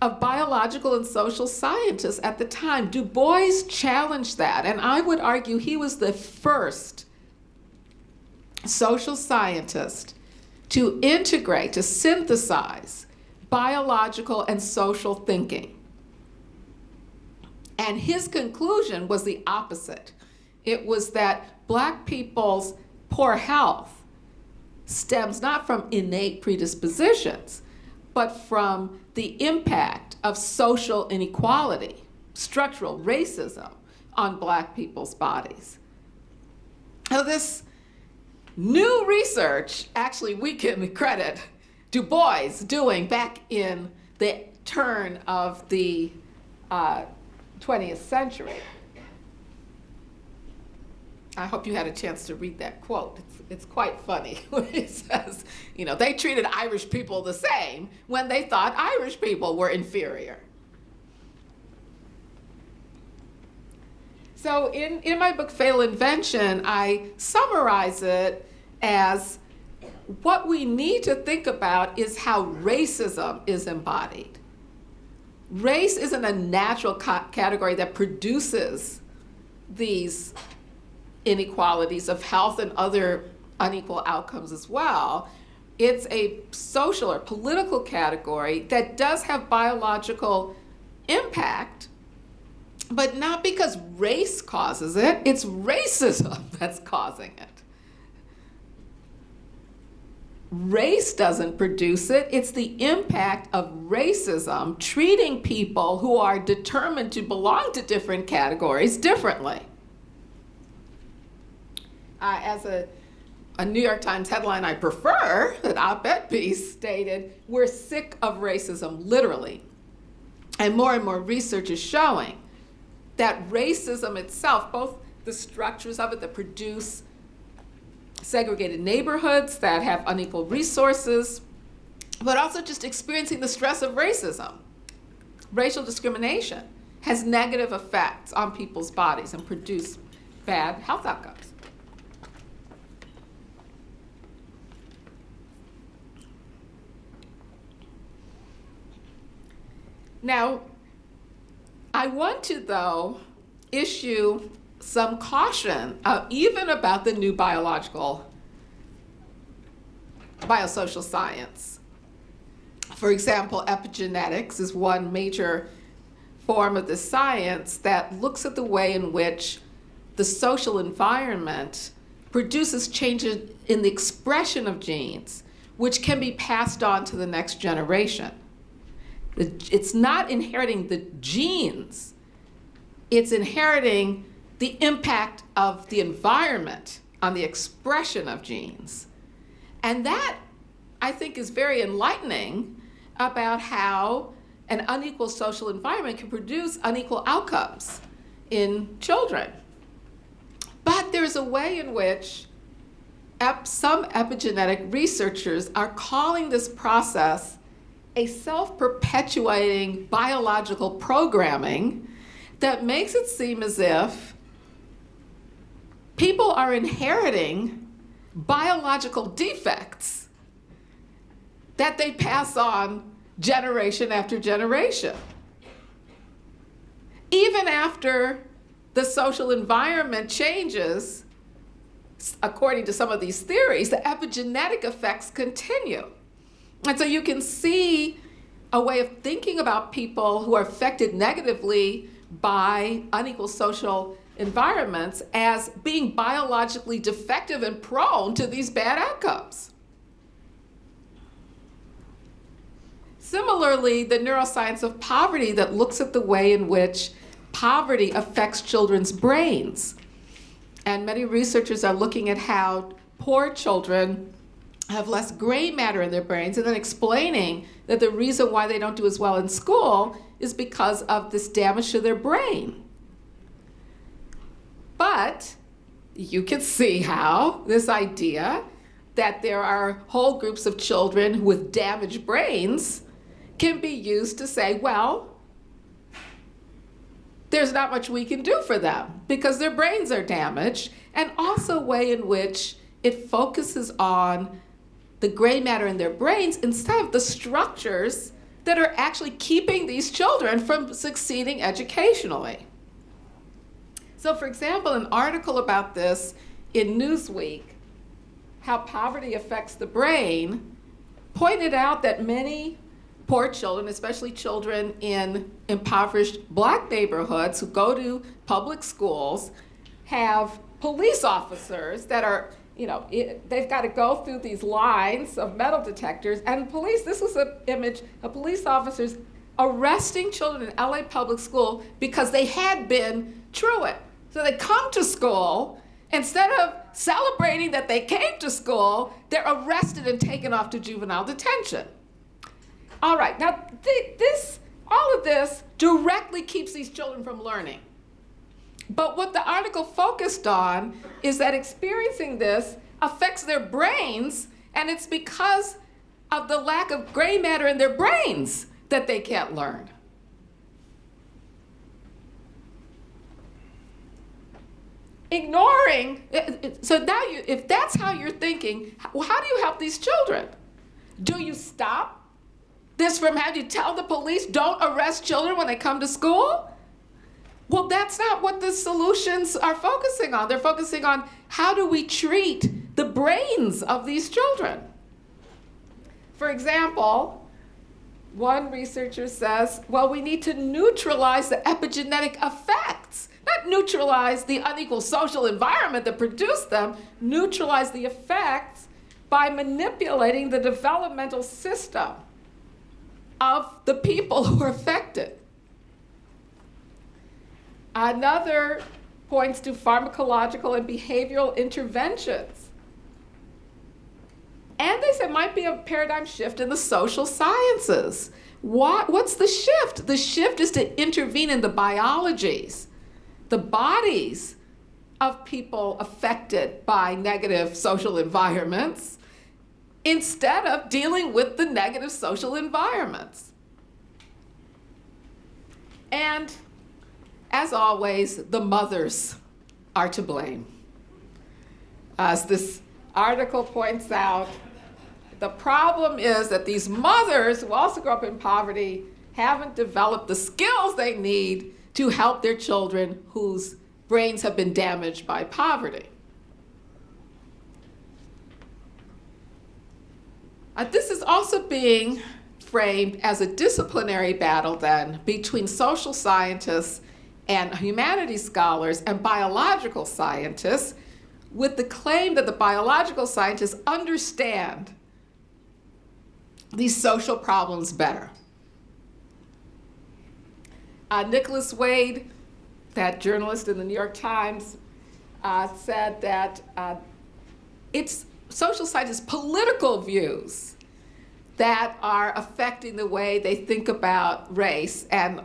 of biological and social scientists at the time. DuBois challenged that, and I would argue he was the first social scientist to integrate, to synthesize biological and social thinking. And his conclusion was the opposite. It was that black people's poor health stems not from innate predispositions, but from the impact of social inequality, structural racism on black people's bodies. Now, this new research, actually, we can credit DuBois doing back in the turn of the 20th century. I hope you had a chance to read that quote. It's quite funny when he says, they treated Irish people the same when they thought Irish people were inferior. So in my book, Fatal Invention, I summarize it as what we need to think about is how racism is embodied. Race isn't a natural category that produces these inequalities of health and other unequal outcomes as well. It's a social or political category that does have biological impact, but not because race causes it, it's racism that's causing it. Race doesn't produce it, it's the impact of racism treating people who are determined to belong to different categories differently. As a New York Times headline I prefer, an op-ed piece stated, "We're sick of racism," literally. And more research is showing that racism itself, both the structures of it that produce segregated neighborhoods that have unequal resources, but also just experiencing the stress of racism. Racial discrimination has negative effects on people's bodies and produce bad health outcomes. Now, I want to, though, issue some caution even about the new biosocial science. For example, epigenetics is one major form of the science that looks at the way in which the social environment produces changes in the expression of genes, which can be passed on to the next generation. It's not inheriting the genes, it's inheriting the impact of the environment on the expression of genes. And that, I think, is very enlightening about how an unequal social environment can produce unequal outcomes in children. But there's a way in which some epigenetic researchers are calling this process a self-perpetuating biological programming that makes it seem as if people are inheriting biological defects that they pass on generation after generation. Even after the social environment changes, according to some of these theories, the epigenetic effects continue. And so you can see a way of thinking about people who are affected negatively by unequal social environments as being biologically defective and prone to these bad outcomes. Similarly, the neuroscience of poverty that looks at the way in which poverty affects children's brains. And many researchers are looking at how poor children have less gray matter in their brains, and then explaining that the reason why they don't do as well in school is because of this damage to their brain. But you can see how this idea that there are whole groups of children with damaged brains can be used to say, well, there's not much we can do for them because their brains are damaged, and also a way in which it focuses on the gray matter in their brains instead of the structures that are actually keeping these children from succeeding educationally. So for example, an article about this in Newsweek, how poverty affects the brain, pointed out that many poor children, especially children in impoverished black neighborhoods who go to public schools, have police officers that are, they've got to go through these lines of metal detectors, and this was an image of police officers arresting children in LA public school because they had been truant. So they come to school, instead of celebrating that they came to school, they're arrested and taken off to juvenile detention. All right, now all of this directly keeps these children from learning. But what the article focused on is that experiencing this affects their brains, and it's because of the lack of gray matter in their brains that they can't learn. Ignoring, so now if that's how you're thinking, how do you help these children? Do you stop this from having to tell the police, don't arrest children when they come to school? Well, that's not what the solutions are focusing on. They're focusing on how do we treat the brains of these children. For example, one researcher says, well, we need to neutralize the epigenetic effects, not neutralize the unequal social environment that produced them, neutralize the effects by manipulating the developmental system of the people who are affected. Another points to pharmacological and behavioral interventions. And they said might be a paradigm shift in the social sciences. What's the shift? The shift is to intervene in the biologies, the bodies of people affected by negative social environments, instead of dealing with the negative social environments. And as always, the mothers are to blame. As this article points out, the problem is that these mothers who also grew up in poverty haven't developed the skills they need to help their children whose brains have been damaged by poverty. This is also being framed as a disciplinary battle then between social scientists and humanities scholars and biological scientists, with the claim that the biological scientists understand these social problems better. Nicholas Wade, that journalist in the New York Times, said that it's social scientists' political views that are affecting the way they think about race and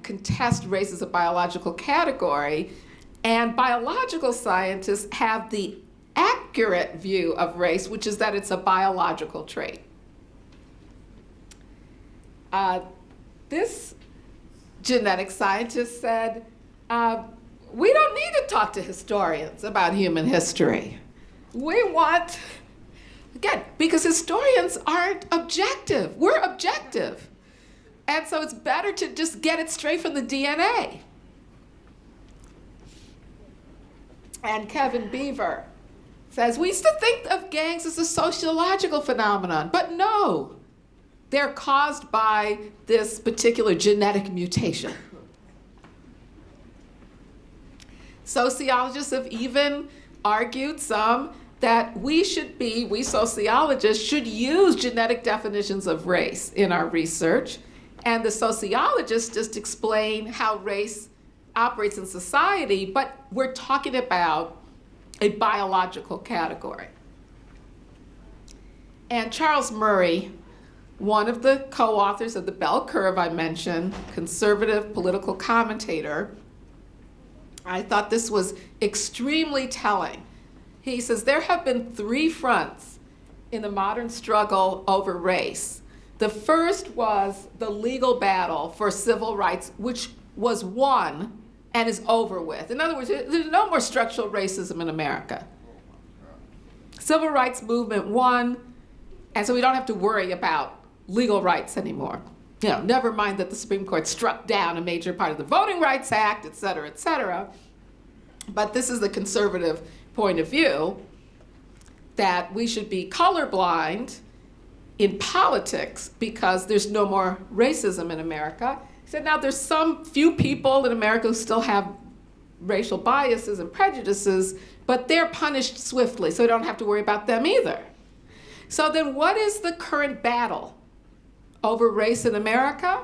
contest race as a biological category. And biological scientists have the accurate view of race, which is that it's a biological trait. This genetic scientist said, we don't need to talk to historians about human history. We want, again, because historians aren't objective. We're objective. And so it's better to just get it straight from the DNA. And Kevin Beaver says, we used to think of gangs as a sociological phenomenon, but no, they're caused by this particular genetic mutation. Sociologists have even argued, some, that we sociologists should use genetic definitions of race in our research, and the sociologists just explain how race operates in society, but we're talking about a biological category. And Charles Murray, one of the co-authors of the Bell Curve I mentioned, conservative political commentator, I thought this was extremely telling. He says, there have been 3 fronts in the modern struggle over race. The first was the legal battle for civil rights, which was won and is over with. In other words, there's no more structural racism in America. Civil rights movement won, and so we don't have to worry about legal rights anymore. You know, never mind that the Supreme Court struck down a major part of the Voting Rights Act, et cetera, et cetera. But this is the conservative point of view, that we should be colorblind in politics because there's no more racism in America. He said, now there's some few people in America who still have racial biases and prejudices, but they're punished swiftly, so we don't have to worry about them either. So then what is the current battle over race in America?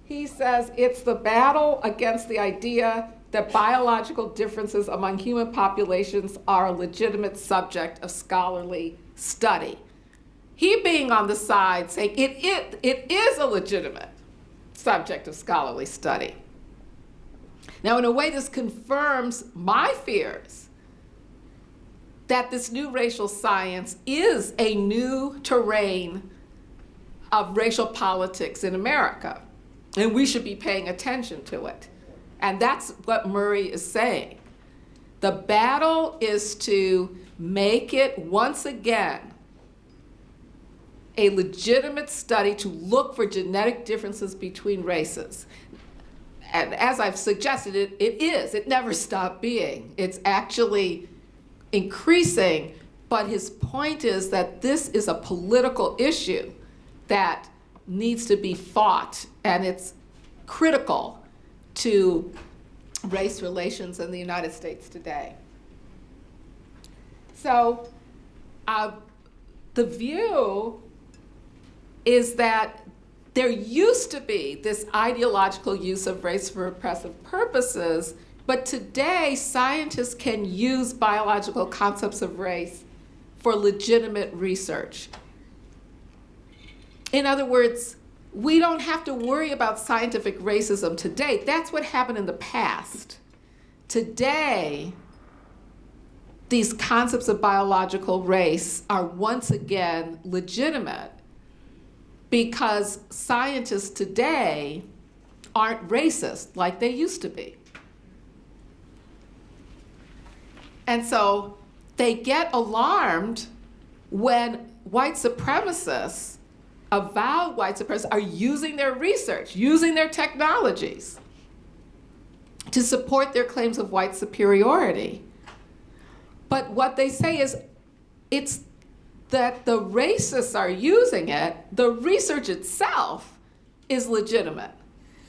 He says it's the battle against the idea that biological differences among human populations are a legitimate subject of scholarly study. He being on the side saying it is a legitimate subject of scholarly study. Now, in a way, this confirms my fears that this new racial science is a new terrain of racial politics in America, and we should be paying attention to it. And that's what Murray is saying. The battle is to make it once again a legitimate study to look for genetic differences between races. And as I've suggested, it never stopped being. It's actually increasing, but his point is that this is a political issue that needs to be fought, and it's critical to race relations in the United States today. So the view is that there used to be this ideological use of race for repressive purposes, but today scientists can use biological concepts of race for legitimate research. In other words, we don't have to worry about scientific racism today. That's what happened in the past. Today, these concepts of biological race are once again legitimate because scientists today aren't racist like they used to be. And so they get alarmed when white supremacists, avowed white supremacists, are using their research, using their technologies to support their claims of white superiority. But what they say is it's that the racists are using it, the research itself is legitimate.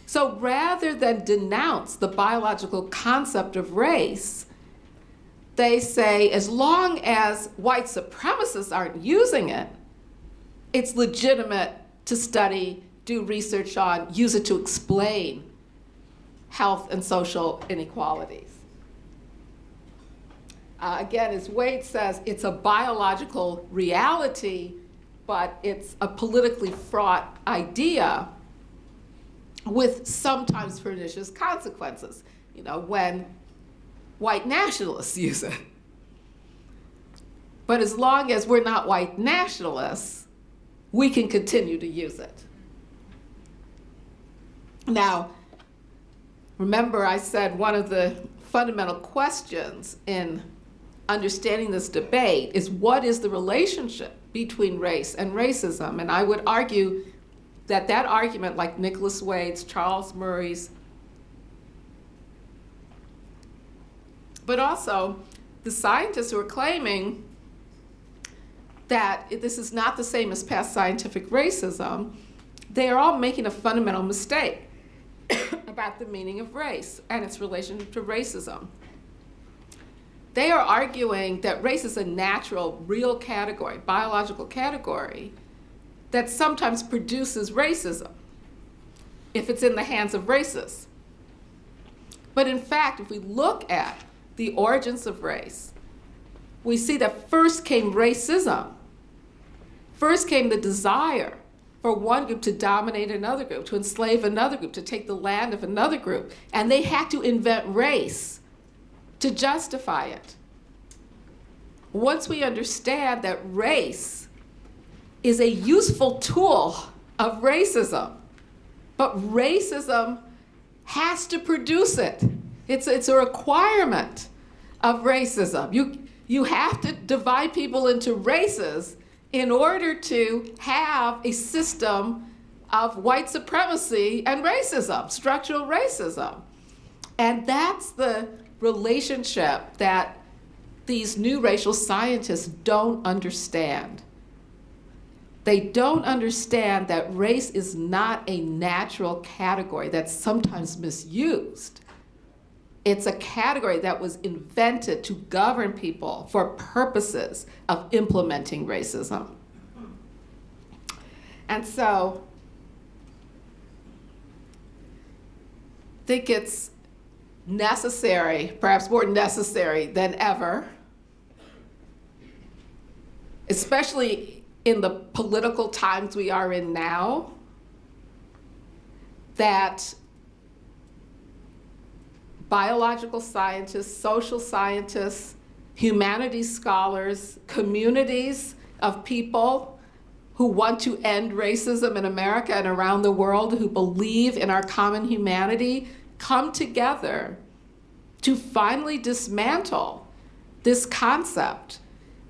So rather than denounce the biological concept of race, they say as long as white supremacists aren't using it, it's legitimate to study, do research on, use it to explain health and social inequalities. Again, as Wade says, it's a biological reality, but it's a politically fraught idea with sometimes pernicious consequences, you know, when white nationalists use it. But as long as we're not white nationalists, we can continue to use it. Now, remember I said one of the fundamental questions in understanding this debate is what is the relationship between race and racism? And I would argue that that argument, like Nicholas Wade's, Charles Murray's, but also the scientists who are claiming that this is not the same as past scientific racism, they are all making a fundamental mistake about the meaning of race and its relation to racism. they are arguing that race is a natural, real category, biological category that sometimes produces racism if it's in the hands of racists. But in fact, if we look at the origins of race, we see that first came racism. First came the desire for one group to dominate another group, to enslave another group, to take the land of another group. And they had to invent race to justify it. Once we understand that race is a useful tool of racism, but racism has to produce it. It's a requirement of racism. You have to divide people into races in order to have a system of white supremacy and racism, structural racism. And that's the relationship that these new racial scientists don't understand. They don't understand that race is not a natural category that's sometimes misused. It's a category that was invented to govern people for purposes of implementing racism. And so, I think it's necessary, perhaps more necessary than ever, especially in the political times we are in now, that biological scientists, social scientists, humanities scholars, communities of people who want to end racism in America and around the world, who believe in our common humanity, come together to finally dismantle this concept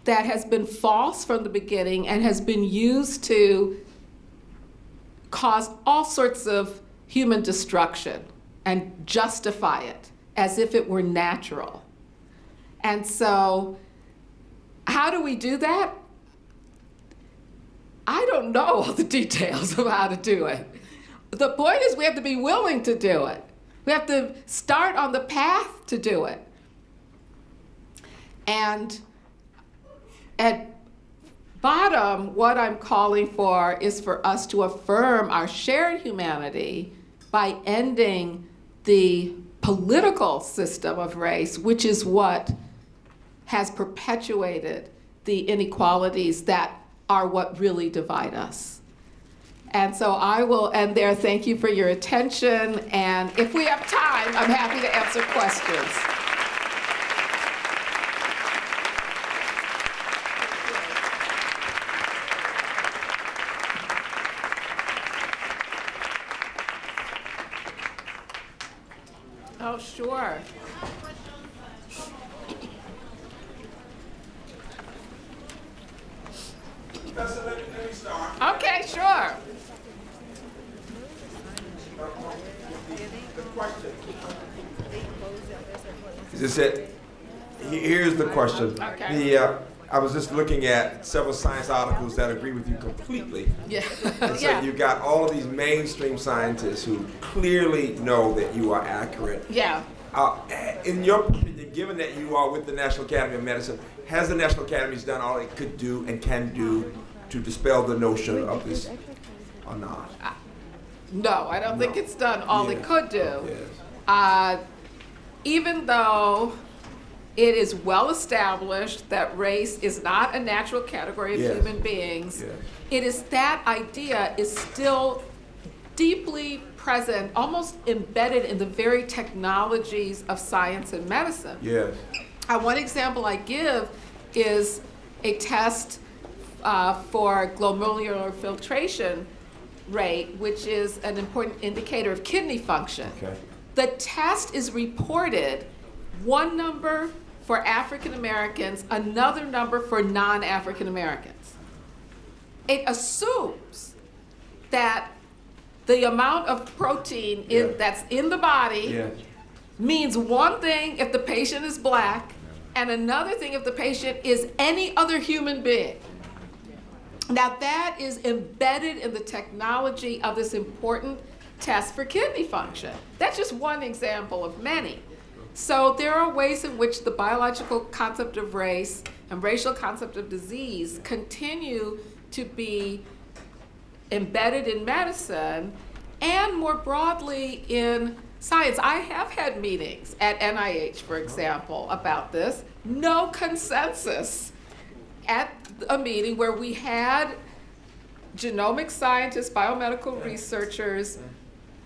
that has been false from the beginning and has been used to cause all sorts of human destruction and justify it as if it were natural. And so, how do we do that? I don't know all the details of how to do it. The point is we have to be willing to do it. We have to start on the path to do it. And at bottom, what I'm calling for is for us to affirm our shared humanity by ending the political system of race, which is what has perpetuated the inequalities that are what really divide us. And so I will end there. Thank you for your attention. And if we have time, I'm happy to answer questions. Oh, sure. Let me start. Okay, sure. The question. Is this it? Here's the question. Okay. I was just looking at several science articles that agree with you completely. Yeah. And so you've got all of these mainstream scientists who clearly know that you are accurate. Yeah. In your opinion, given that you are with the National Academy of Medicine, has the National Academy done all it could do and can do to dispel the notion of this or not? No, I don't think it's done all it could do. Yes. Even though it is well established that race is not a natural category of Yes. human beings, Yes. it is that idea is still deeply present, almost embedded in the very technologies of science and medicine. Yes. One example I give is a test for glomerular filtration rate, which is an important indicator of kidney function. Okay. The test is reported one number for African Americans, another number for non-African Americans. It assumes that the amount of protein that's in the body Yes. means one thing if the patient is black, and another thing if the patient is any other human being. Now that is embedded in the technology of this important test for kidney function. That's just one example of many. So there are ways in which the biological concept of race and racial concept of disease continue to be embedded in medicine and more broadly in science. I have had meetings at NIH, for example, about this. No consensus at a meeting where we had genomic scientists, biomedical researchers.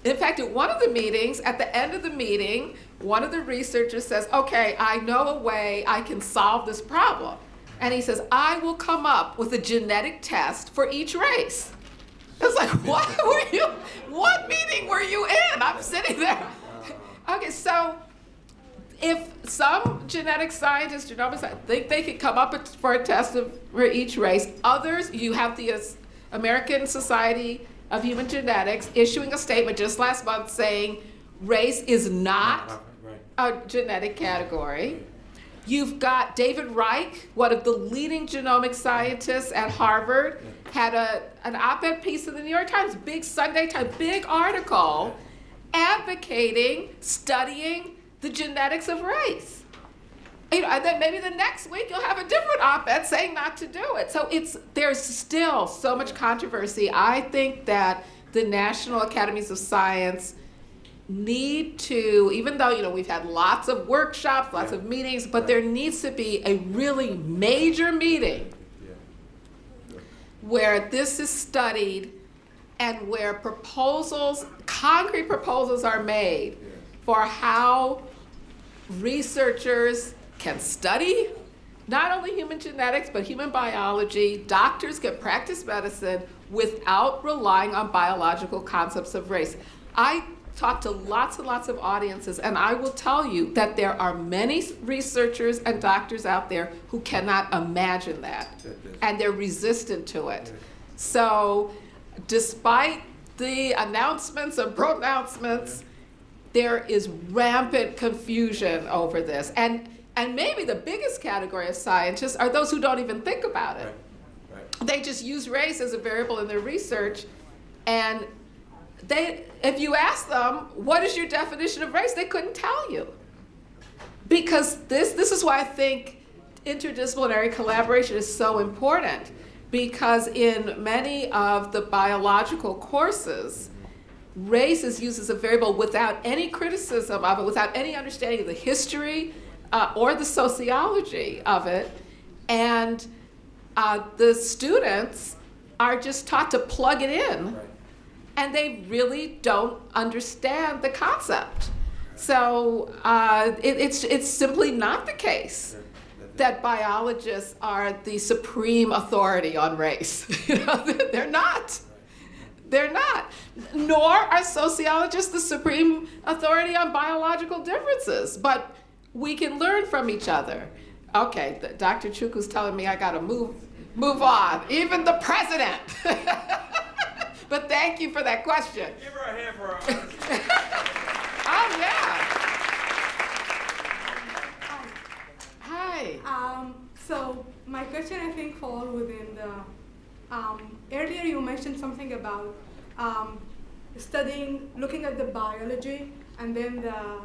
In fact, at one of the meetings, at the end of the meeting, one of the researchers says, okay, I know a way I can solve this problem. And he says, I will come up with a genetic test for each race. It's like, what meeting were you in? I'm sitting there. Okay, so if some genetic scientists, genomics, think they could come up for a test for each race, others, you have the American Society of Human Genetics issuing a statement just last month saying race is not a genetic category. You've got David Reich, one of the leading genomic scientists at Harvard, had an op-ed piece in the New York Times, big Sunday Times, big article, advocating studying the genetics of race. You know, and then maybe the next week you'll have a different op-ed saying not to do it. So there's still so much controversy. I think that the National Academies of Science need to, even though, you know, we've had lots of workshops, lots of meetings, but there needs to be a really major meeting where this is studied and where proposals, concrete proposals are made for how researchers can study not only human genetics, but human biology. Doctors can practice medicine without relying on biological concepts of race. I talk to lots and lots of audiences, and I will tell you that there are many researchers and doctors out there who cannot imagine that, and they're resistant to it. So despite the announcements and pronouncements, there is rampant confusion over this. And maybe the biggest category of scientists are those who don't even think about it. They just use race as a variable in their research, and if you ask them, what is your definition of race, they couldn't tell you. Because this is why I think interdisciplinary collaboration is so important, because in many of the biological courses, race is used as a variable without any criticism of it, without any understanding of the history or the sociology of it. And the students are just taught to plug it in, and they really don't understand the concept. So it's simply not the case that biologists are the supreme authority on race. You know, they're not. They're not. Nor are sociologists the supreme authority on biological differences. But we can learn from each other. Okay, Dr. Chukwu's telling me I gotta move on. Even the president. But thank you for that question. Give her a hand for her honesty. Oh, yeah. Hi. So my question, I think, falls within the, earlier you mentioned something about looking at the biology and then the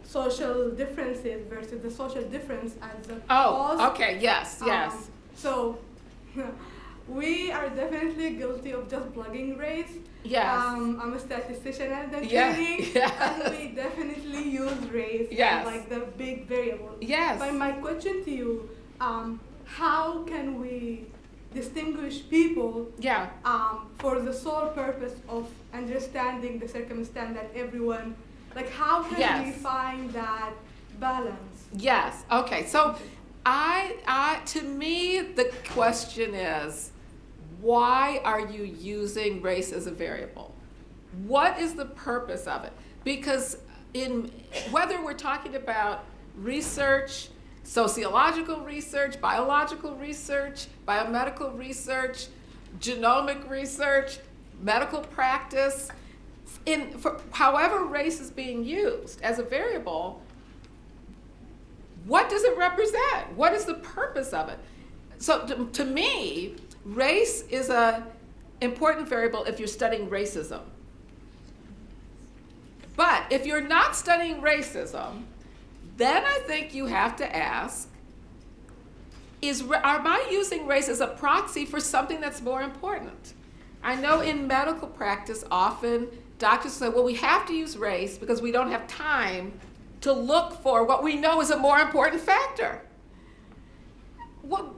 social differences versus the social difference as the cause. Oh, okay, yes. So we are definitely guilty of just plugging race. Yes. I'm a statistician at the Yeah, training, yeah. and we definitely use race Yes. as like the big variable. Yes. But my question to you, how can we distinguish people for the sole purpose of understanding the circumstance that everyone, like how can we find that balance? Yes, okay, so to me, the question is, why are you using race as a variable? What is the purpose of it? Because whether we're talking about research, sociological research, biological research, biomedical research, genomic research, medical practice, however race is being used as a variable, what does it represent? What is the purpose of it? So to me, race is an important variable if you're studying racism. But if you're not studying racism, then I think you have to ask, am I using race as a proxy for something that's more important? I know in medical practice often doctors say, well, we have to use race because we don't have time to look for what we know is a more important factor. Well,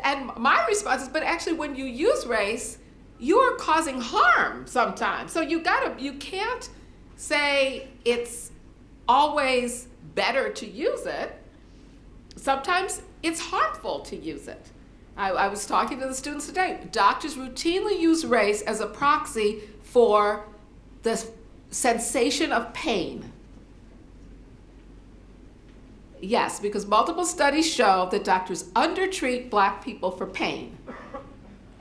and my response is, but actually when you use race, you are causing harm sometimes. So you can't say it's always better to use it. Sometimes it's harmful to use it. I was talking to the students today. Doctors routinely use race as a proxy for the sensation of pain. Yes, because multiple studies show that doctors undertreat black people for pain.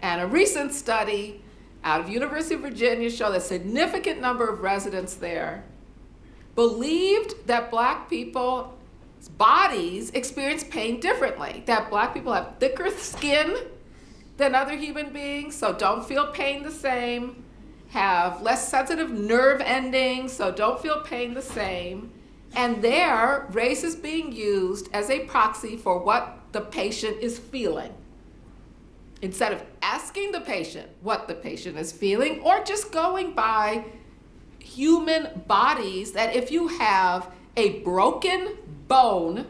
And a recent study out of University of Virginia showed a significant number of residents there believed that black people's bodies experience pain differently, that black people have thicker skin than other human beings, so don't feel pain the same, have less sensitive nerve endings, so don't feel pain the same, and there, race is being used as a proxy for what the patient is feeling. Instead of asking the patient what the patient is feeling, or just going by human bodies, that if you have a broken bone,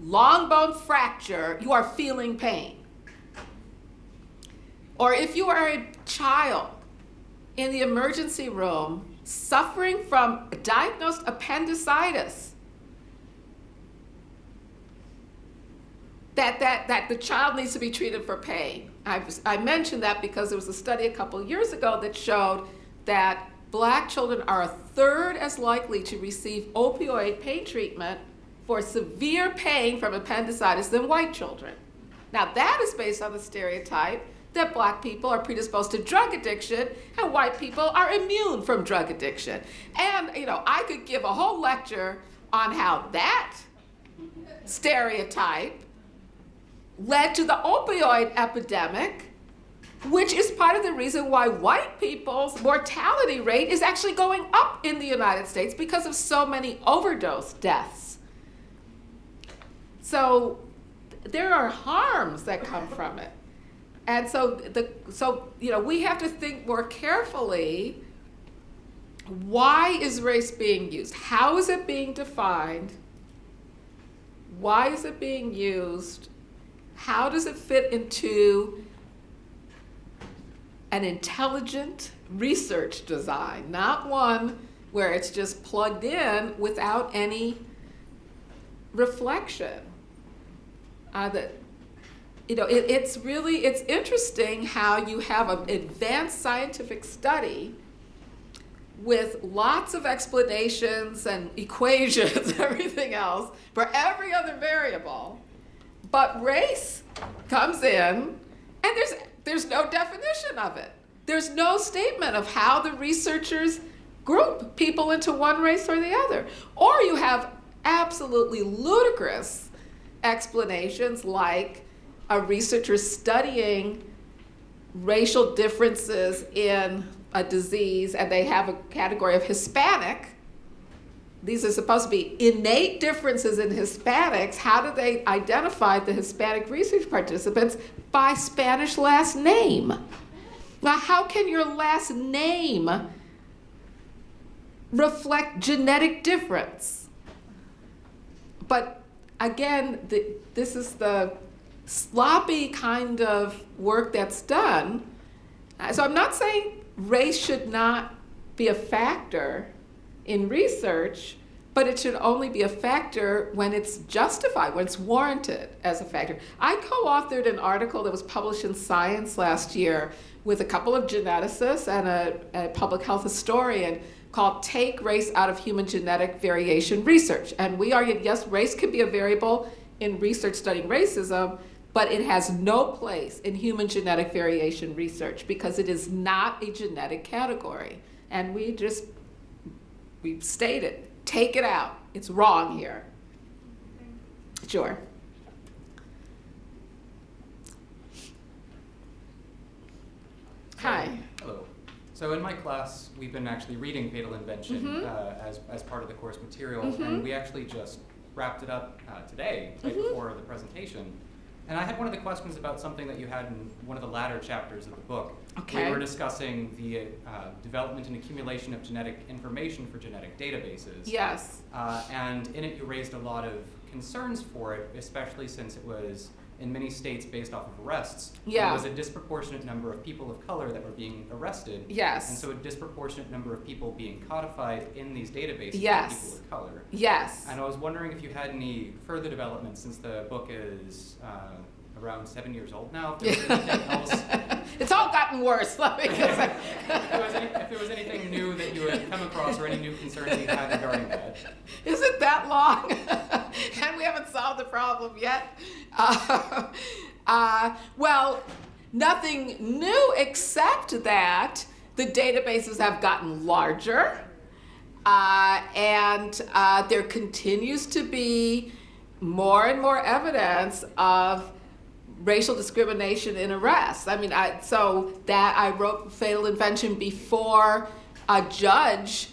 long bone fracture, you are feeling pain. Or if you are a child in the emergency room suffering from diagnosed appendicitis, that the child needs to be treated for pain. I mentioned that because there was a study a couple years ago that showed that black children are a third as likely to receive opioid pain treatment for severe pain from appendicitis than white children. Now that is based on the stereotype that black people are predisposed to drug addiction and white people are immune from drug addiction. And I could give a whole lecture on how that stereotype led to the opioid epidemic, which is part of the reason why white people's mortality rate is actually going up in the United States because of so many overdose deaths. So there are harms that come from it. And so we have to think more carefully, why is race being used? How is it being defined? Why is it being used? How does it fit into an intelligent research design, not one where it's just plugged in without any reflection? It's interesting how you have an advanced scientific study with lots of explanations and equations, everything else, for every other variable, but race comes in and there's no definition of it. There's no statement of how the researchers group people into one race or the other. Or you have absolutely ludicrous explanations like a researcher studying racial differences in a disease, and they have a category of Hispanic. These are supposed to be innate differences in Hispanics. How do they identify the Hispanic research participants? By Spanish last name. Now, how can your last name reflect genetic difference? But again, this is the sloppy kind of work that's done. So I'm not saying race should not be a factor in research, but it should only be a factor when it's justified, when it's warranted as a factor. I co-authored an article that was published in Science last year with a couple of geneticists and a public health historian called Take Race Out of Human Genetic Variation Research. And we argued, yes, race can be a variable in research studying racism, but it has no place in human genetic variation research because it is not a genetic category. And we stated, take it out. It's wrong here. Sure. Hi. Hello. So in my class, we've been actually reading Fatal Invention as part of the course material, and we actually just wrapped it up today, right before the presentation. And I had one of the questions about something that you had in one of the latter chapters of the book. Okay. We were discussing the development and accumulation of genetic information for genetic databases. Yes. And in it, you raised a lot of concerns for it, especially since it was in many states based off of arrests. Yeah. There was a disproportionate number of people of color that were being arrested. Yes. And so a disproportionate number of people being codified in these databases Yes. for people of color. Yes. And I was wondering if you had any further development, since the book is around 7 years old now, if there was anything else. It's all gotten worse. Let me just say. If there was anything new that you had come across or any new concerns you had regarding that. Is it that long? And we haven't solved the problem yet. Well, nothing new except that the databases have gotten larger, and there continues to be more and more evidence of racial discrimination in arrests. I mean, I wrote Fatal Invention before a judge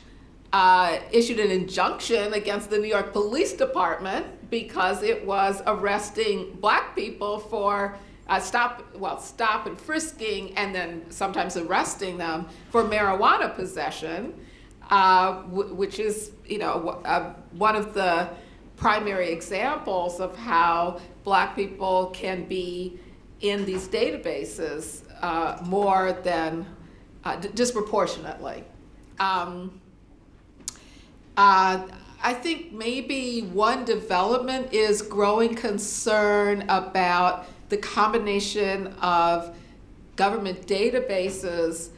issued an injunction against the New York Police Department because it was arresting black people for stop and frisking, and then sometimes arresting them for marijuana possession, which is, one of the primary examples of how black people can be in these databases more than disproportionately. I think maybe one development is growing concern about the combination of government databases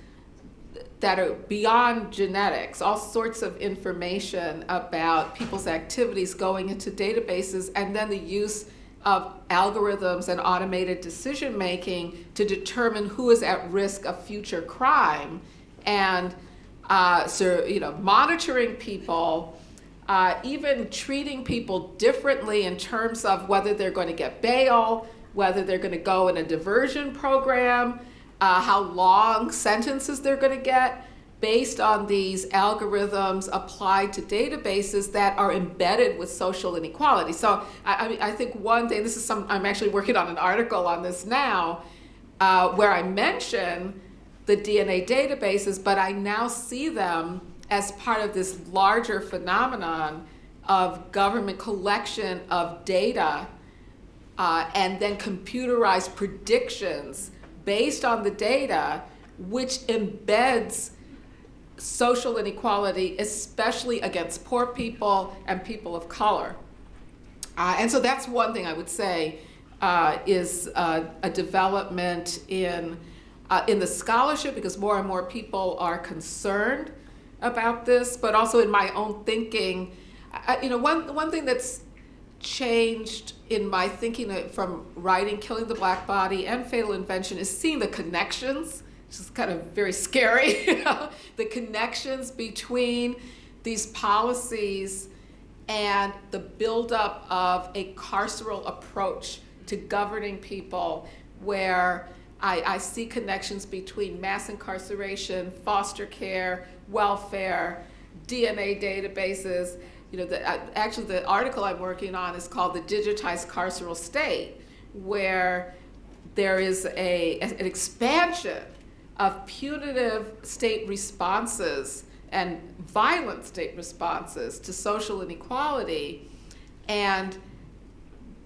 that are beyond genetics, all sorts of information about people's activities going into databases, and then the use of algorithms and automated decision making to determine who is at risk of future crime, and monitoring people, even treating people differently in terms of whether they're going to get bail, whether they're going to go in a diversion program, how long sentences they're going to get, based on these algorithms applied to databases that are embedded with social inequality. So I think one thing, I'm actually working on an article on this now, where I mention the DNA databases, but I now see them as part of this larger phenomenon of government collection of data and then computerized predictions based on the data, which embeds social inequality, especially against poor people and people of color. And so that's one thing I would say is a development in the scholarship, because more and more people are concerned about this, but also in my own thinking. One thing that's changed in my thinking from writing Killing the Black Body and Fatal Invention is seeing the connections, which is kind of very scary, the connections between these policies and the buildup of a carceral approach to governing people, where I see connections between mass incarceration, foster care, welfare, DNA databases. Actually the article I'm working on is called The Digitized Carceral State, where there is an expansion of punitive state responses and violent state responses to social inequality, and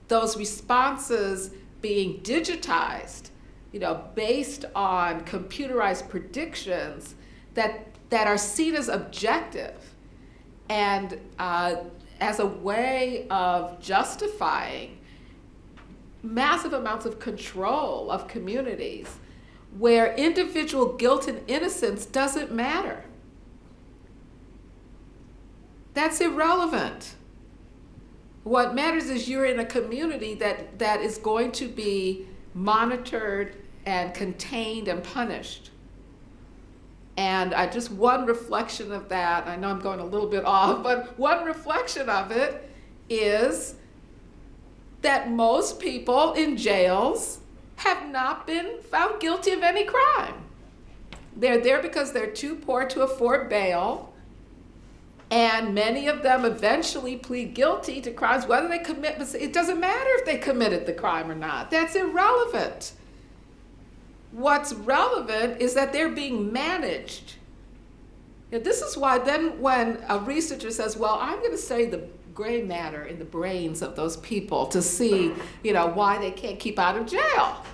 those responses being digitized, based on computerized predictions that are seen as objective and as a way of justifying massive amounts of control of communities, where individual guilt and innocence doesn't matter. That's irrelevant. What matters is you're in a community that is going to be monitored and contained and punished. And just one reflection of that, I know I'm going a little bit off, but one reflection of it is that most people in jails have not been found guilty of any crime. They're there because they're too poor to afford bail, and many of them eventually plead guilty to crimes, whether they commit, it doesn't matter if they committed the crime or not. That's irrelevant. What's relevant is that they're being managed. And this is why then when a researcher says, well, I'm going to study the gray matter in the brains of those people to see, why they can't keep out of jail.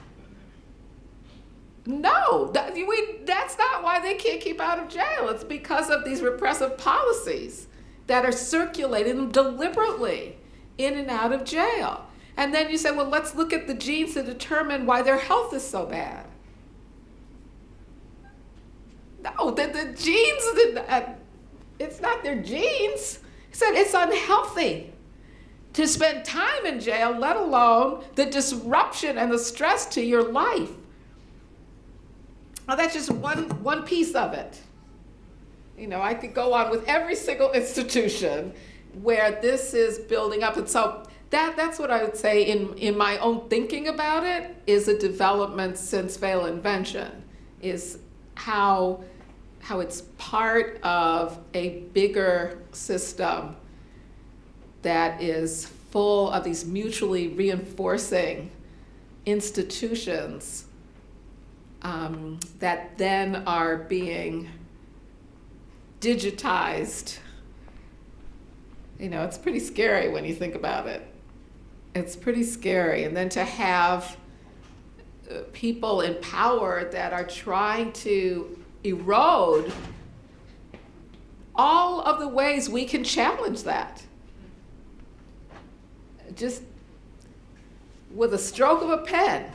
No, that's not why they can't keep out of jail. It's because of these repressive policies that are circulating them deliberately in and out of jail. And then you say, well, let's look at the genes to determine why their health is so bad. No, the genes, it's not their genes. He said it's unhealthy to spend time in jail, let alone the disruption and the stress to your life. Well, that's just one piece of it. I could go on with every single institution where this is building up. And so that's what I would say in my own thinking about it is a development since fatal invention, is how it's part of a bigger system that is full of these mutually reinforcing institutions that then are being digitized. It's pretty scary when you think about it. It's pretty scary. And then to have people in power that are trying to erode all of the ways we can challenge that. Just with a stroke of a pen,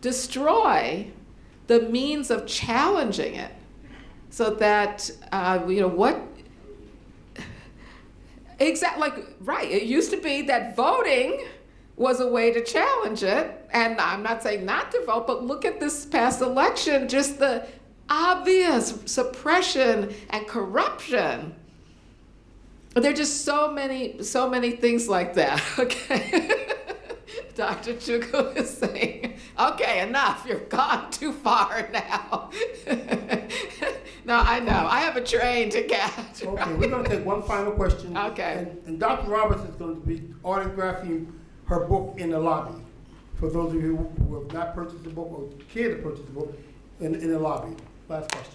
destroy the means of challenging it so that, right, it used to be that voting was a way to challenge it, and I'm not saying not to vote, but look at this past election, just the obvious suppression and corruption. There are just so many things like that, okay? Dr. Chukwu is saying, okay, enough, you've gone too far now. No, I know, I have a train to catch. Okay, right? we're gonna take one final question. Okay. And Dr. Roberts is going to be autographing her book in the lobby. For those of you who have not purchased the book or care to purchase the book, in the lobby. Last question.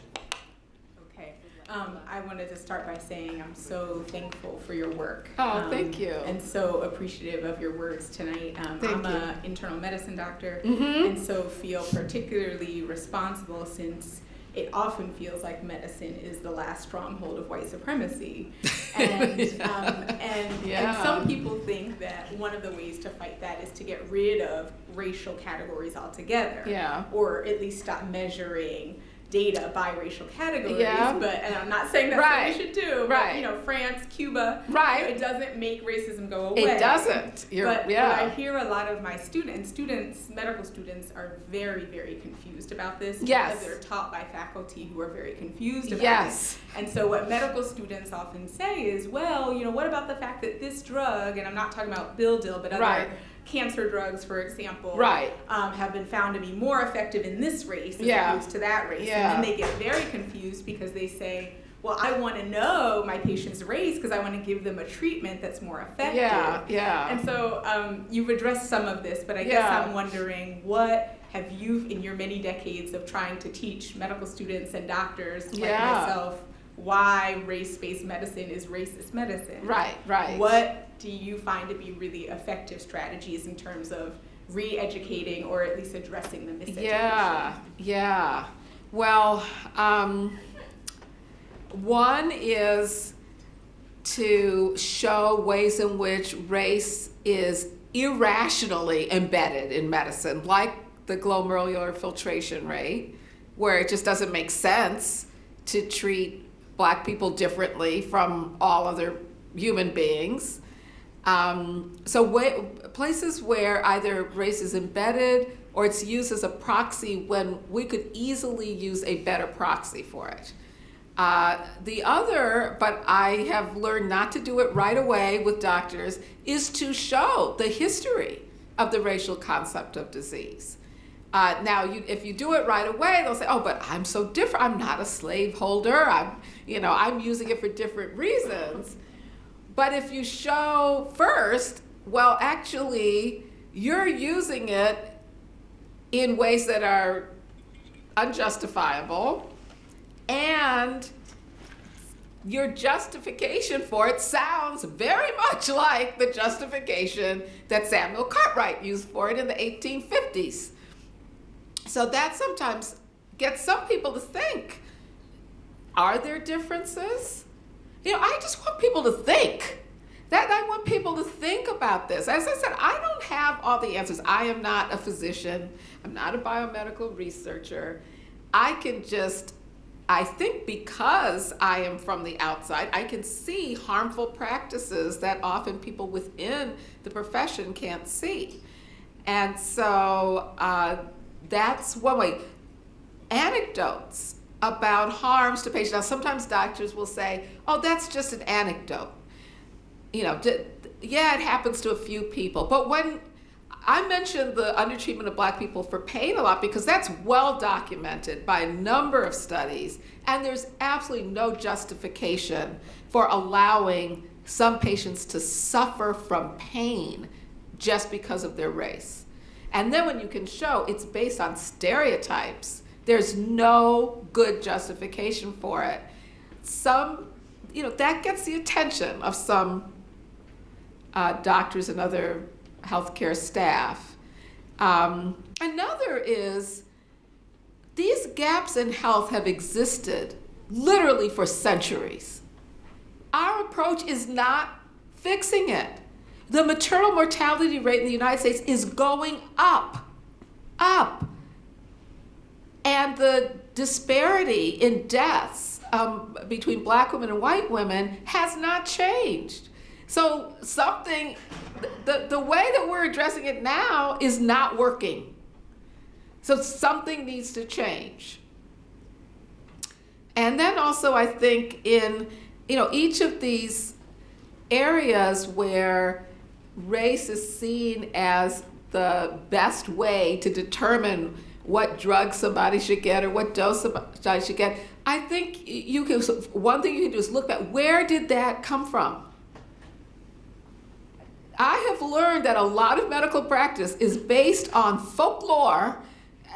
Okay. I wanted to start by saying I'm so thankful for your work. Oh, thank you. And so appreciative of your words tonight. I'm an internal medicine doctor, Mm-hmm. and so feel particularly responsible since it often feels like medicine is the last stronghold of white supremacy. And, and some people think that one of the ways to fight that is to get rid of racial categories altogether. Yeah. Or at least stop measuring data by racial categories. Yeah. And I'm not saying that's what we should do. Right. But, France, Cuba, right. It doesn't make racism go away. It doesn't. But I hear a lot of my students, medical students, are very, very confused about this. Yes. Because they're taught by faculty who are very confused about yes. it. And so what medical students often say is, well, what about the fact that this drug, and I'm not talking about Bildil, but other cancer drugs, for example, have been found to be more effective in this race as opposed to that race. Yeah. And then they get very confused because they say, well, I want to know my patient's race because I want to give them a treatment that's more effective. Yeah. And so you've addressed some of this, but I guess I'm wondering, what have you, in your many decades of trying to teach medical students and doctors like myself, why race-based medicine is racist medicine? Right. What do you find to be really effective strategies in terms of re-educating or at least addressing the miseducation? Yeah. Well, one is to show ways in which race is irrationally embedded in medicine, like the glomerular filtration rate, where it just doesn't make sense to treat Black people differently from all other human beings. So places where either race is embedded or it's used as a proxy when we could easily use a better proxy for it. The other, but I have learned not to do it right away with doctors, is to show the history of the racial concept of disease. Now, if you do it right away, they'll say, "Oh, but I'm so different. I'm not a slaveholder. I'm using it for different reasons." But if you show first, well, actually, you're using it in ways that are unjustifiable, and your justification for it sounds very much like the justification that Samuel Cartwright used for it in the 1850s. So that sometimes gets some people to think, are there differences? I just want people to think. I want people to think about this. As I said, I don't have all the answers. I am not a physician. I'm not a biomedical researcher. I think because I am from the outside, I can see harmful practices that often people within the profession can't see. And so that's one way. Anecdotes about harms to patients. Now, sometimes doctors will say, "Oh, that's just an anecdote. Yeah, it happens to a few people." But when I mentioned the undertreatment of Black people for pain a lot, because that's well documented by a number of studies, and there's absolutely no justification for allowing some patients to suffer from pain just because of their race. And then when you can show it's based on stereotypes, there's no good justification for it. That gets the attention of some doctors and other healthcare staff. Another is these gaps in health have existed literally for centuries. Our approach is not fixing it. The maternal mortality rate in the United States is going up. And the disparity in deaths between Black women and white women has not changed. So the way that we're addressing it now is not working. So something needs to change. And then also I think in each of these areas where race is seen as the best way to determine what drug somebody should get or what dose somebody should get, I think one thing you can do is look at where did that come from? I have learned that a lot of medical practice is based on folklore.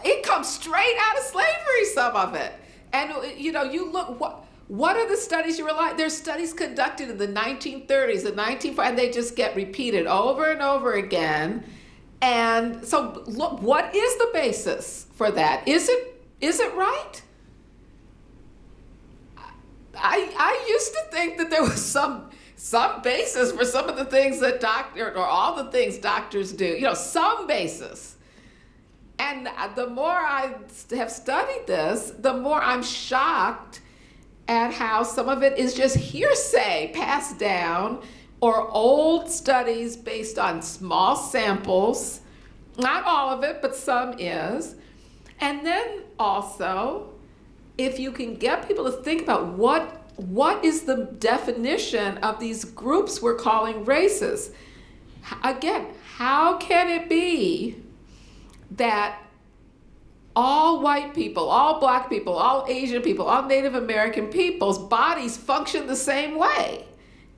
It comes straight out of slavery, some of it. And you look, what are the studies you rely on? There's studies conducted in the 1930s, the 1940s, and they just get repeated over and over again. And so look, what is the basis for that? Is it right? I used to think that there was some basis for some of the things that all the things doctors do, some basis. And the more I have studied this, the more I'm shocked at how some of it is just hearsay passed down or old studies based on small samples. Not all of it, but some is. And then also, if you can get people to think about what is the definition of these groups we're calling races? Again, how can it be that all white people, all Black people, all Asian people, all Native American people's bodies function the same way?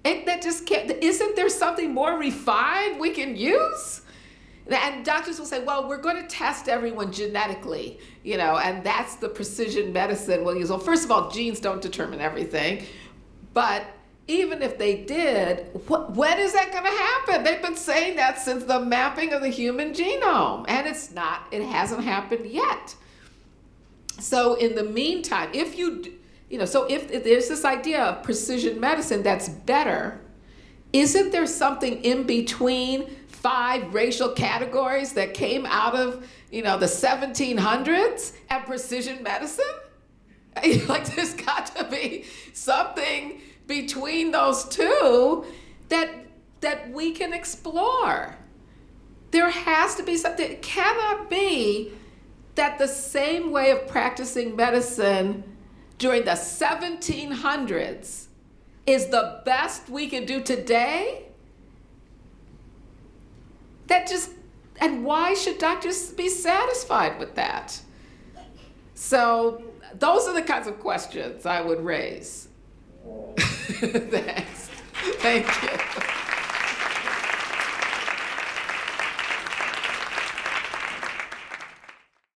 That just can't. Isn't there something more refined we can use? And doctors will say, well, we're going to test everyone genetically, and that's the precision medicine we'll use. Well, first of all, genes don't determine everything. But even if they did, when is that going to happen? They've been saying that since the mapping of the human genome. And it hasn't happened yet. So in the meantime, if there's this idea of precision medicine that's better, isn't there something in between 5 racial categories that came out of, the 1700s and precision medicine? There's got to be something between those two that we can explore. There has to be something. It cannot be that the same way of practicing medicine during the 1700s is the best we can do today. And why should doctors be satisfied with that? So those are the kinds of questions I would raise. Thanks. Thank you.